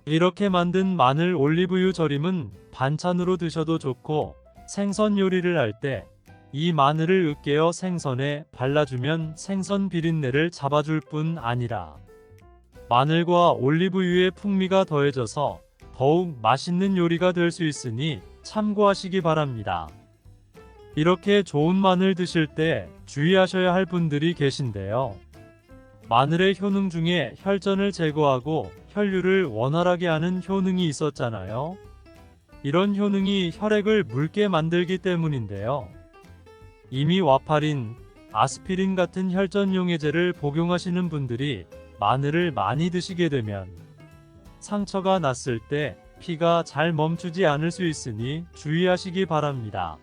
이렇게 만든 마늘 올리브유 절임은 반찬으로 드셔도 좋고 생선 요리를 할 때 이 마늘을 으깨어 생선에 발라주면 생선 비린내를 잡아줄 뿐 아니라 마늘과 올리브유의 풍미가 더해져서 더욱 맛있는 요리가 될 수 있으니 참고하시기 바랍니다. 이렇게 좋은 마늘 드실 때 주의하셔야 할 분들이 계신데요. 마늘의 효능 중에 혈전을 제거하고 혈류를 원활하게 하는 효능이 있었잖아요. 이런 효능이 혈액을 묽게 만들기 때문인데요. 이미 와파린, 아스피린 같은 혈전용해제를 복용하시는 분들이 마늘을 많이 드시게 되면 상처가 났을 때 피가 잘 멈추지 않을 수 있으니 주의하시기 바랍니다.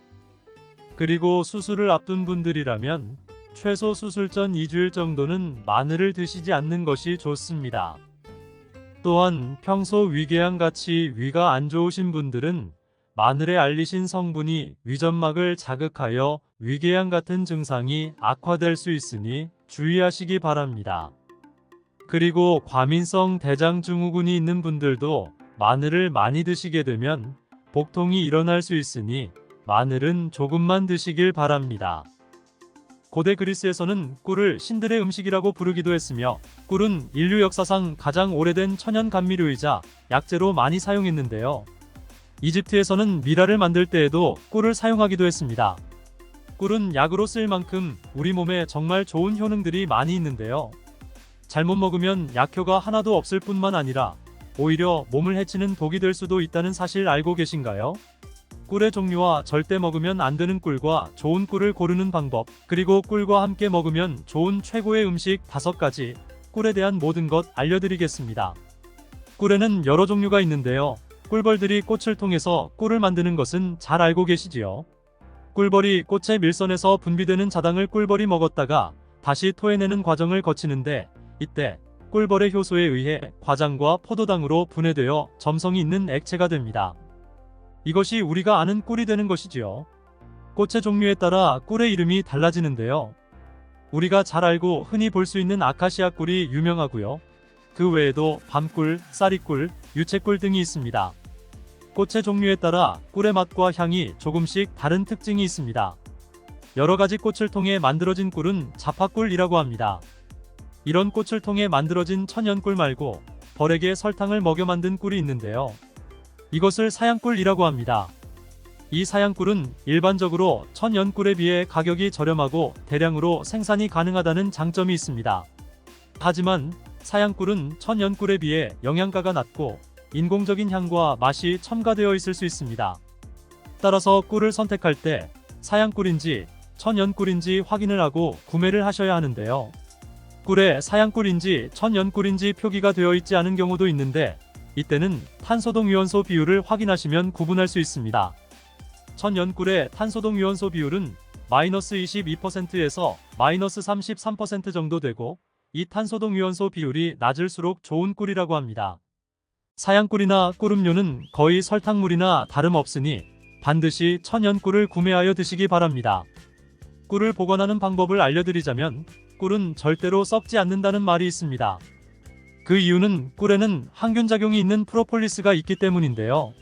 그리고 수술을 앞둔 분들이라면 최소 수술 전 2주일 정도는 마늘을 드시지 않는 것이 좋습니다. 또한 평소 위궤양같이 위가 안 좋으신 분들은 마늘에 알리신 성분이 위점막을 자극하여 위궤양 같은 증상이 악화될 수 있으니 주의하시기 바랍니다. 그리고 과민성 대장증후군이 있는 분들도 마늘을 많이 드시게 되면 복통이 일어날 수 있으니 마늘은 조금만 드시길 바랍니다. 고대 그리스에서는 꿀을 신들의 음식이라고 부르기도 했으며 꿀은 인류 역사상 가장 오래된 천연 감미료이자 약재로 많이 사용했는데요. 이집트에서는 미라를 만들 때에도 꿀을 사용하기도 했습니다. 꿀은 약으로 쓸 만큼 우리 몸에 정말 좋은 효능들이 많이 있는데요. 잘못 먹으면 약효가 하나도 없을 뿐만 아니라 오히려 몸을 해치는 독이 될 수도 있다는 사실 알고 계신가요? 꿀의 종류와 절대 먹으면 안 되는 꿀과 좋은 꿀을 고르는 방법, 그리고 꿀과 함께 먹으면 좋은 최고의 음식 5가지, 꿀에 대한 모든 것 알려드리겠습니다. 꿀에는 여러 종류가 있는데요. 꿀벌들이 꽃을 통해서 꿀을 만드는 것은 잘 알고 계시지요? 꿀벌이 꽃의 밀선에서 분비되는 자당을 꿀벌이 먹었다가 다시 토해내는 과정을 거치는데 이때 꿀벌의 효소에 의해 과장과 포도당으로 분해되어 점성이 있는 액체가 됩니다. 이것이 우리가 아는 꿀이 되는 것이지요. 꽃의 종류에 따라 꿀의 이름이 달라지는데요. 우리가 잘 알고 흔히 볼 수 있는 아카시아 꿀이 유명하고요. 그 외에도 밤꿀, 쌀이꿀, 유채꿀 등이 있습니다. 꽃의 종류에 따라 꿀의 맛과 향이 조금씩 다른 특징이 있습니다. 여러 가지 꽃을 통해 만들어진 꿀은 자파꿀이라고 합니다. 이런 꽃을 통해 만들어진 천연꿀 말고 벌에게 설탕을 먹여 만든 꿀이 있는데요. 이것을 사양꿀이라고 합니다. 이 사양꿀은 일반적으로 천연꿀에 비해 가격이 저렴하고 대량으로 생산이 가능하다는 장점이 있습니다. 하지만 사양꿀은 천연꿀에 비해 영양가가 낮고 인공적인 향과 맛이 첨가되어 있을 수 있습니다. 따라서 꿀을 선택할 때 사양꿀인지 천연꿀인지 확인을 하고 구매를 하셔야 하는데요. 꿀에 사양꿀인지 천연꿀인지 표기가 되어 있지 않은 경우도 있는데 이때는 탄소동위원소 비율을 확인하시면 구분할 수 있습니다. 천연꿀의 탄소동위원소 비율은 -22%에서 -33% 정도 되고 이 탄소동위원소 비율이 낮을수록 좋은 꿀이라고 합니다. 사양꿀이나 꿀음료는 거의 설탕물이나 다름없으니 반드시 천연꿀을 구매하여 드시기 바랍니다. 꿀을 보관하는 방법을 알려드리자면 꿀은 절대로 썩지 않는다는 말이 있습니다. 그 이유는 꿀에는 항균작용이 있는 프로폴리스가 있기 때문인데요.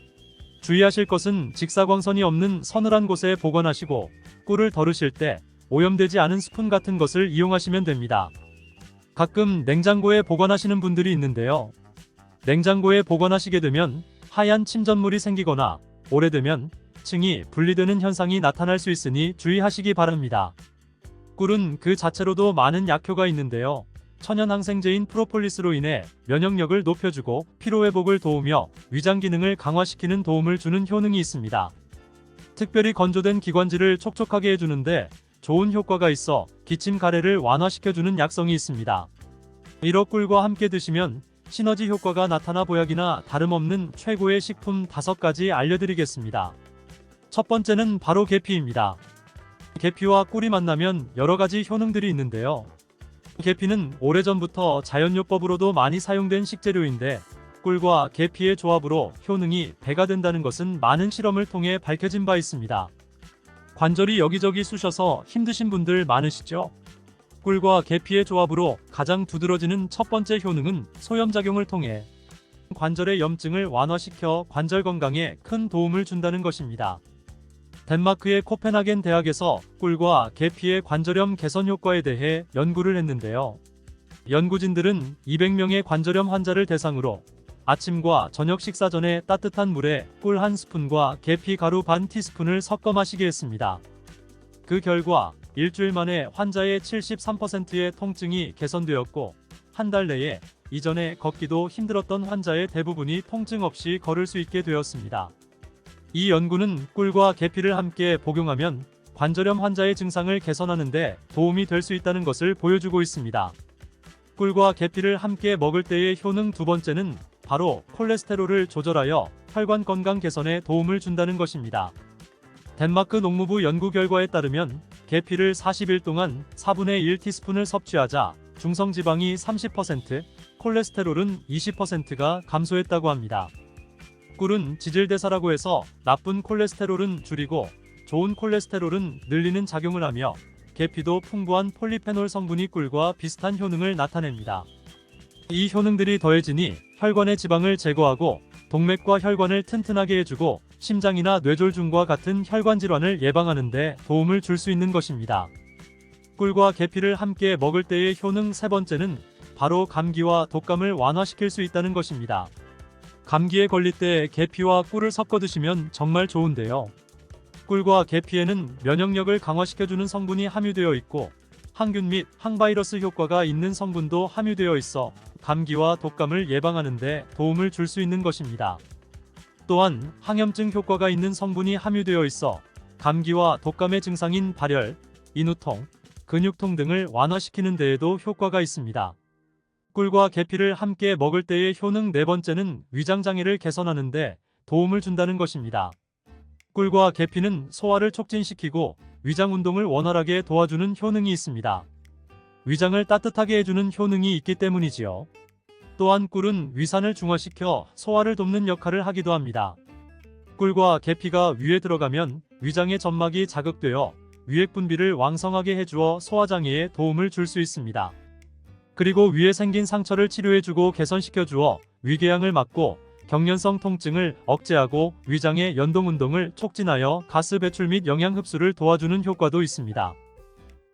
주의하실 것은 직사광선이 없는 서늘한 곳에 보관하시고 꿀을 덜으실 때 오염되지 않은 스푼 같은 것을 이용하시면 됩니다. 가끔 냉장고에 보관하시는 분들이 있는데요. 냉장고에 보관하시게 되면 하얀 침전물이 생기거나 오래되면 층이 분리되는 현상이 나타날 수 있으니 주의하시기 바랍니다. 꿀은 그 자체로도 많은 약효가 있는데요. 천연 항생제인 프로폴리스로 인해 면역력을 높여주고 피로회복을 도우며 위장 기능을 강화시키는 도움을 주는 효능이 있습니다. 특별히 건조된 기관지를 촉촉하게 해주는데 좋은 효과가 있어 기침 가래를 완화시켜주는 약성이 있습니다. 1호 꿀과 함께 드시면 시너지 효과가 나타나 보약이나 다름없는 최고의 식품 5가지 알려드리겠습니다. 첫 번째는 바로 계피입니다. 계피와 꿀이 만나면 여러가지 효능들이 있는데요. 계피는 오래전부터 자연요법으로도 많이 사용된 식재료인데 꿀과 계피의 조합으로 효능이 배가 된다는 것은 많은 실험을 통해 밝혀진 바 있습니다. 관절이 여기저기 쑤셔서 힘드신 분들 많으시죠? 꿀과 계피의 조합으로 가장 두드러지는 첫 번째 효능은 소염작용을 통해 관절의 염증을 완화시켜 관절 건강에 큰 도움을 준다는 것입니다. 덴마크의 코펜하겐 대학에서 꿀과 계피의 관절염 개선 효과에 대해 연구를 했는데요. 연구진들은 200명의 관절염 환자를 대상으로 아침과 저녁 식사 전에 따뜻한 물에 꿀 1스푼과 계피 가루 반 티스푼을 섞어 마시게 했습니다. 그 결과 일주일 만에 환자의 73%의 통증이 개선되었고 한 달 내에 이전에 걷기도 힘들었던 환자의 대부분이 통증 없이 걸을 수 있게 되었습니다. 이 연구는 꿀과 계피를 함께 복용하면 관절염 환자의 증상을 개선하는 데 도움이 될 수 있다는 것을 보여주고 있습니다. 꿀과 계피를 함께 먹을 때의 효능 두 번째는 바로 콜레스테롤을 조절하여 혈관 건강 개선에 도움을 준다는 것입니다. 덴마크 농무부 연구 결과에 따르면 계피를 40일 동안 4분의 1 티스푼을 섭취하자 중성지방이 30%, 콜레스테롤은 20%가 감소했다고 합니다. 꿀은 지질대사라고 해서 나쁜 콜레스테롤은 줄이고 좋은 콜레스테롤은 늘리는 작용을 하며 계피도 풍부한 폴리페놀 성분이 꿀과 비슷한 효능을 나타냅니다. 이 효능들이 더해지니 혈관의 지방을 제거하고 동맥과 혈관을 튼튼하게 해주고 심장이나 뇌졸중과 같은 혈관 질환을 예방하는 데 도움을 줄 수 있는 것입니다. 꿀과 계피를 함께 먹을 때의 효능 세 번째는 바로 감기와 독감을 완화시킬 수 있다는 것입니다. 감기에 걸릴 때 계피와 꿀을 섞어 드시면 정말 좋은데요. 꿀과 계피에는 면역력을 강화시켜주는 성분이 함유되어 있고 항균 및 항바이러스 효과가 있는 성분도 함유되어 있어 감기와 독감을 예방하는 데 도움을 줄 수 있는 것입니다. 또한 항염증 효과가 있는 성분이 함유되어 있어 감기와 독감의 증상인 발열, 인후통, 근육통 등을 완화시키는 데에도 효과가 있습니다. 꿀과 계피를 함께 먹을 때의 효능 네 번째는 위장장애를 개선하는 데 도움을 준다는 것입니다. 꿀과 계피는 소화를 촉진시키고 위장 운동을 원활하게 도와주는 효능이 있습니다. 위장을 따뜻하게 해주는 효능이 있기 때문이지요. 또한 꿀은 위산을 중화시켜 소화를 돕는 역할을 하기도 합니다. 꿀과 계피가 위에 들어가면 위장의 점막이 자극되어 위액 분비를 왕성하게 해주어 소화장애에 도움을 줄 수 있습니다. 그리고 위에 생긴 상처를 치료해주고 개선시켜주어 위궤양을 막고 경련성 통증을 억제하고 위장의 연동운동을 촉진하여 가스 배출 및 영양 흡수를 도와주는 효과도 있습니다.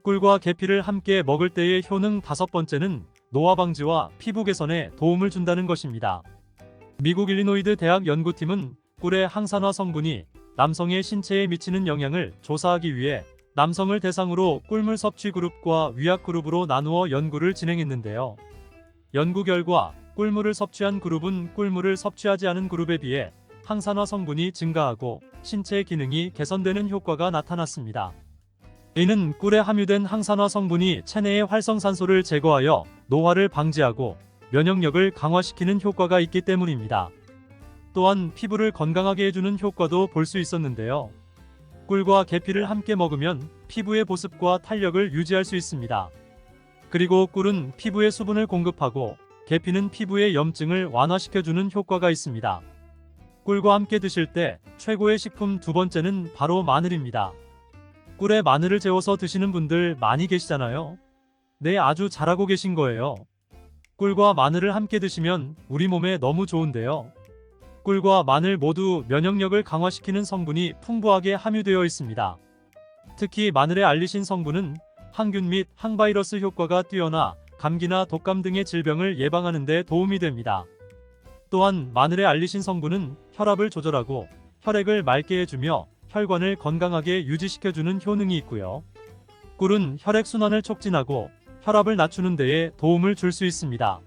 꿀과 계피를 함께 먹을 때의 효능 다섯 번째는 노화 방지와 피부 개선에 도움을 준다는 것입니다. 미국 일리노이드 대학 연구팀은 꿀의 항산화 성분이 남성의 신체에 미치는 영향을 조사하기 위해 남성을 대상으로 꿀물 섭취 그룹과 위약 그룹으로 나누어 연구를 진행했는데요. 연구 결과 꿀물을 섭취한 그룹은 꿀물을 섭취하지 않은 그룹에 비해 항산화 성분이 증가하고 신체 기능이 개선되는 효과가 나타났습니다. 이는 꿀에 함유된 항산화 성분이 체내의 활성산소를 제거하여 노화를 방지하고 면역력을 강화시키는 효과가 있기 때문입니다. 또한 피부를 건강하게 해주는 효과도 볼 수 있었는데요. 꿀과 계피를 함께 먹으면 피부의 보습과 탄력을 유지할 수 있습니다. 그리고 꿀은 피부에 수분을 공급하고 계피는 피부의 염증을 완화시켜주는 효과가 있습니다. 꿀과 함께 드실 때 최고의 식품 두 번째는 바로 마늘입니다. 꿀에 마늘을 재워서 드시는 분들 많이 계시잖아요. 네, 아주 잘하고 계신 거예요. 꿀과 마늘을 함께 드시면 우리 몸에 너무 좋은데요. 꿀과 마늘 모두 면역력을 강화시키는 성분이 풍부하게 함유되어 있습니다. 특히 마늘의 알리신 성분은 항균 및 항바이러스 효과가 뛰어나 감기나 독감 등의 질병을 예방하는 데 도움이 됩니다. 또한 마늘의 알리신 성분은 혈압을 조절하고 혈액을 맑게 해주며 혈관을 건강하게 유지시켜주는 효능이 있고요. 꿀은 혈액순환을 촉진하고 혈압을 낮추는 데에 도움을 줄 수 있습니다.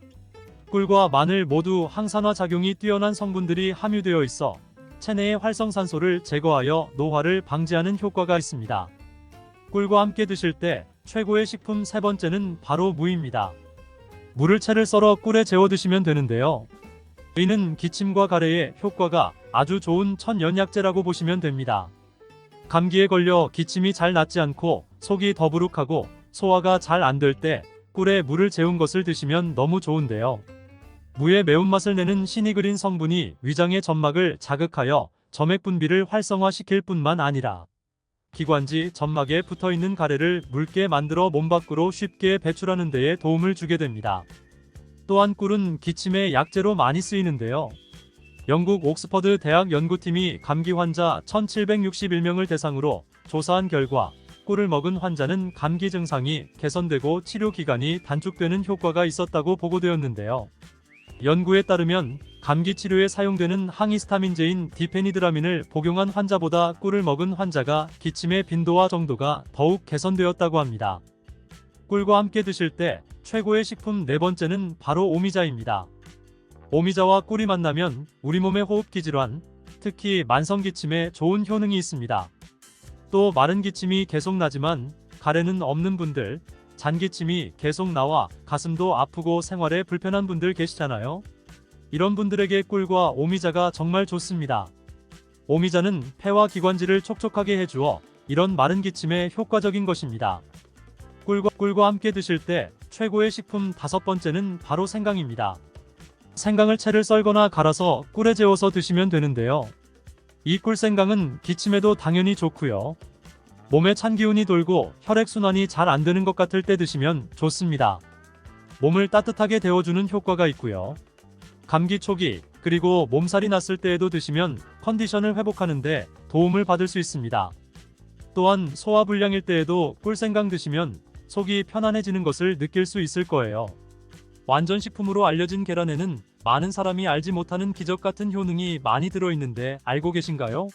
꿀과 마늘 모두 항산화 작용이 뛰어난 성분들이 함유되어 있어 체내의 활성산소를 제거하여 노화를 방지하는 효과가 있습니다. 꿀과 함께 드실 때 최고의 식품 세 번째는 바로 무입니다. 무를 채를 썰어 꿀에 재워 드시면 되는데요. 이는 기침과 가래에 효과가 아주 좋은 천연약재라고 보시면 됩니다. 감기에 걸려 기침이 잘 낫지 않고 속이 더부룩하고 소화가 잘 안 될 때 꿀에 무를 재운 것을 드시면 너무 좋은데요. 무의 매운맛을 내는 시니그린 성분이 위장의 점막을 자극하여 점액 분비를 활성화시킬 뿐만 아니라 기관지 점막에 붙어있는 가래를 묽게 만들어 몸 밖으로 쉽게 배출하는 데에 도움을 주게 됩니다. 또한 꿀은 기침의 약재로 많이 쓰이는데요. 영국 옥스퍼드 대학 연구팀이 감기 환자 1761명을 대상으로 조사한 결과 꿀을 먹은 환자는 감기 증상이 개선되고 치료 기간이 단축되는 효과가 있었다고 보고되었는데요. 연구에 따르면 감기 치료에 사용되는 항히스타민제인 디페니드라민을 복용한 환자보다 꿀을 먹은 환자가 기침의 빈도와 정도가 더욱 개선되었다고 합니다. 꿀과 함께 드실 때 최고의 식품 네 번째는 바로 오미자입니다. 오미자와 꿀이 만나면 우리 몸의 호흡기 질환, 특히 만성기침에 좋은 효능이 있습니다. 또 마른 기침이 계속 나지만 가래는 없는 분들, 잔기침이 계속 나와 가슴도 아프고 생활에 불편한 분들 계시잖아요. 이런 분들에게 꿀과 오미자가 정말 좋습니다. 오미자는 폐와 기관지를 촉촉하게 해주어 이런 마른 기침에 효과적인 것입니다. 꿀과 함께 드실 때 최고의 식품 5번째는 바로 생강입니다. 생강을 채를 썰거나 갈아서 꿀에 재워서 드시면 되는데요. 이 꿀생강은 기침에도 당연히 좋고요. 몸에 찬 기운이 돌고 혈액순환이 잘 안 되는 것 같을 때 드시면 좋습니다. 몸을 따뜻하게 데워주는 효과가 있고요. 감기 초기 그리고 몸살이 났을 때에도 드시면 컨디션을 회복하는데 도움을 받을 수 있습니다. 또한 소화불량일 때에도 꿀생강 드시면 속이 편안해지는 것을 느낄 수 있을 거예요. 완전식품으로 알려진 계란에는 많은 사람이 알지 못하는 기적 같은 효능이 많이 들어있는데 알고 계신가요?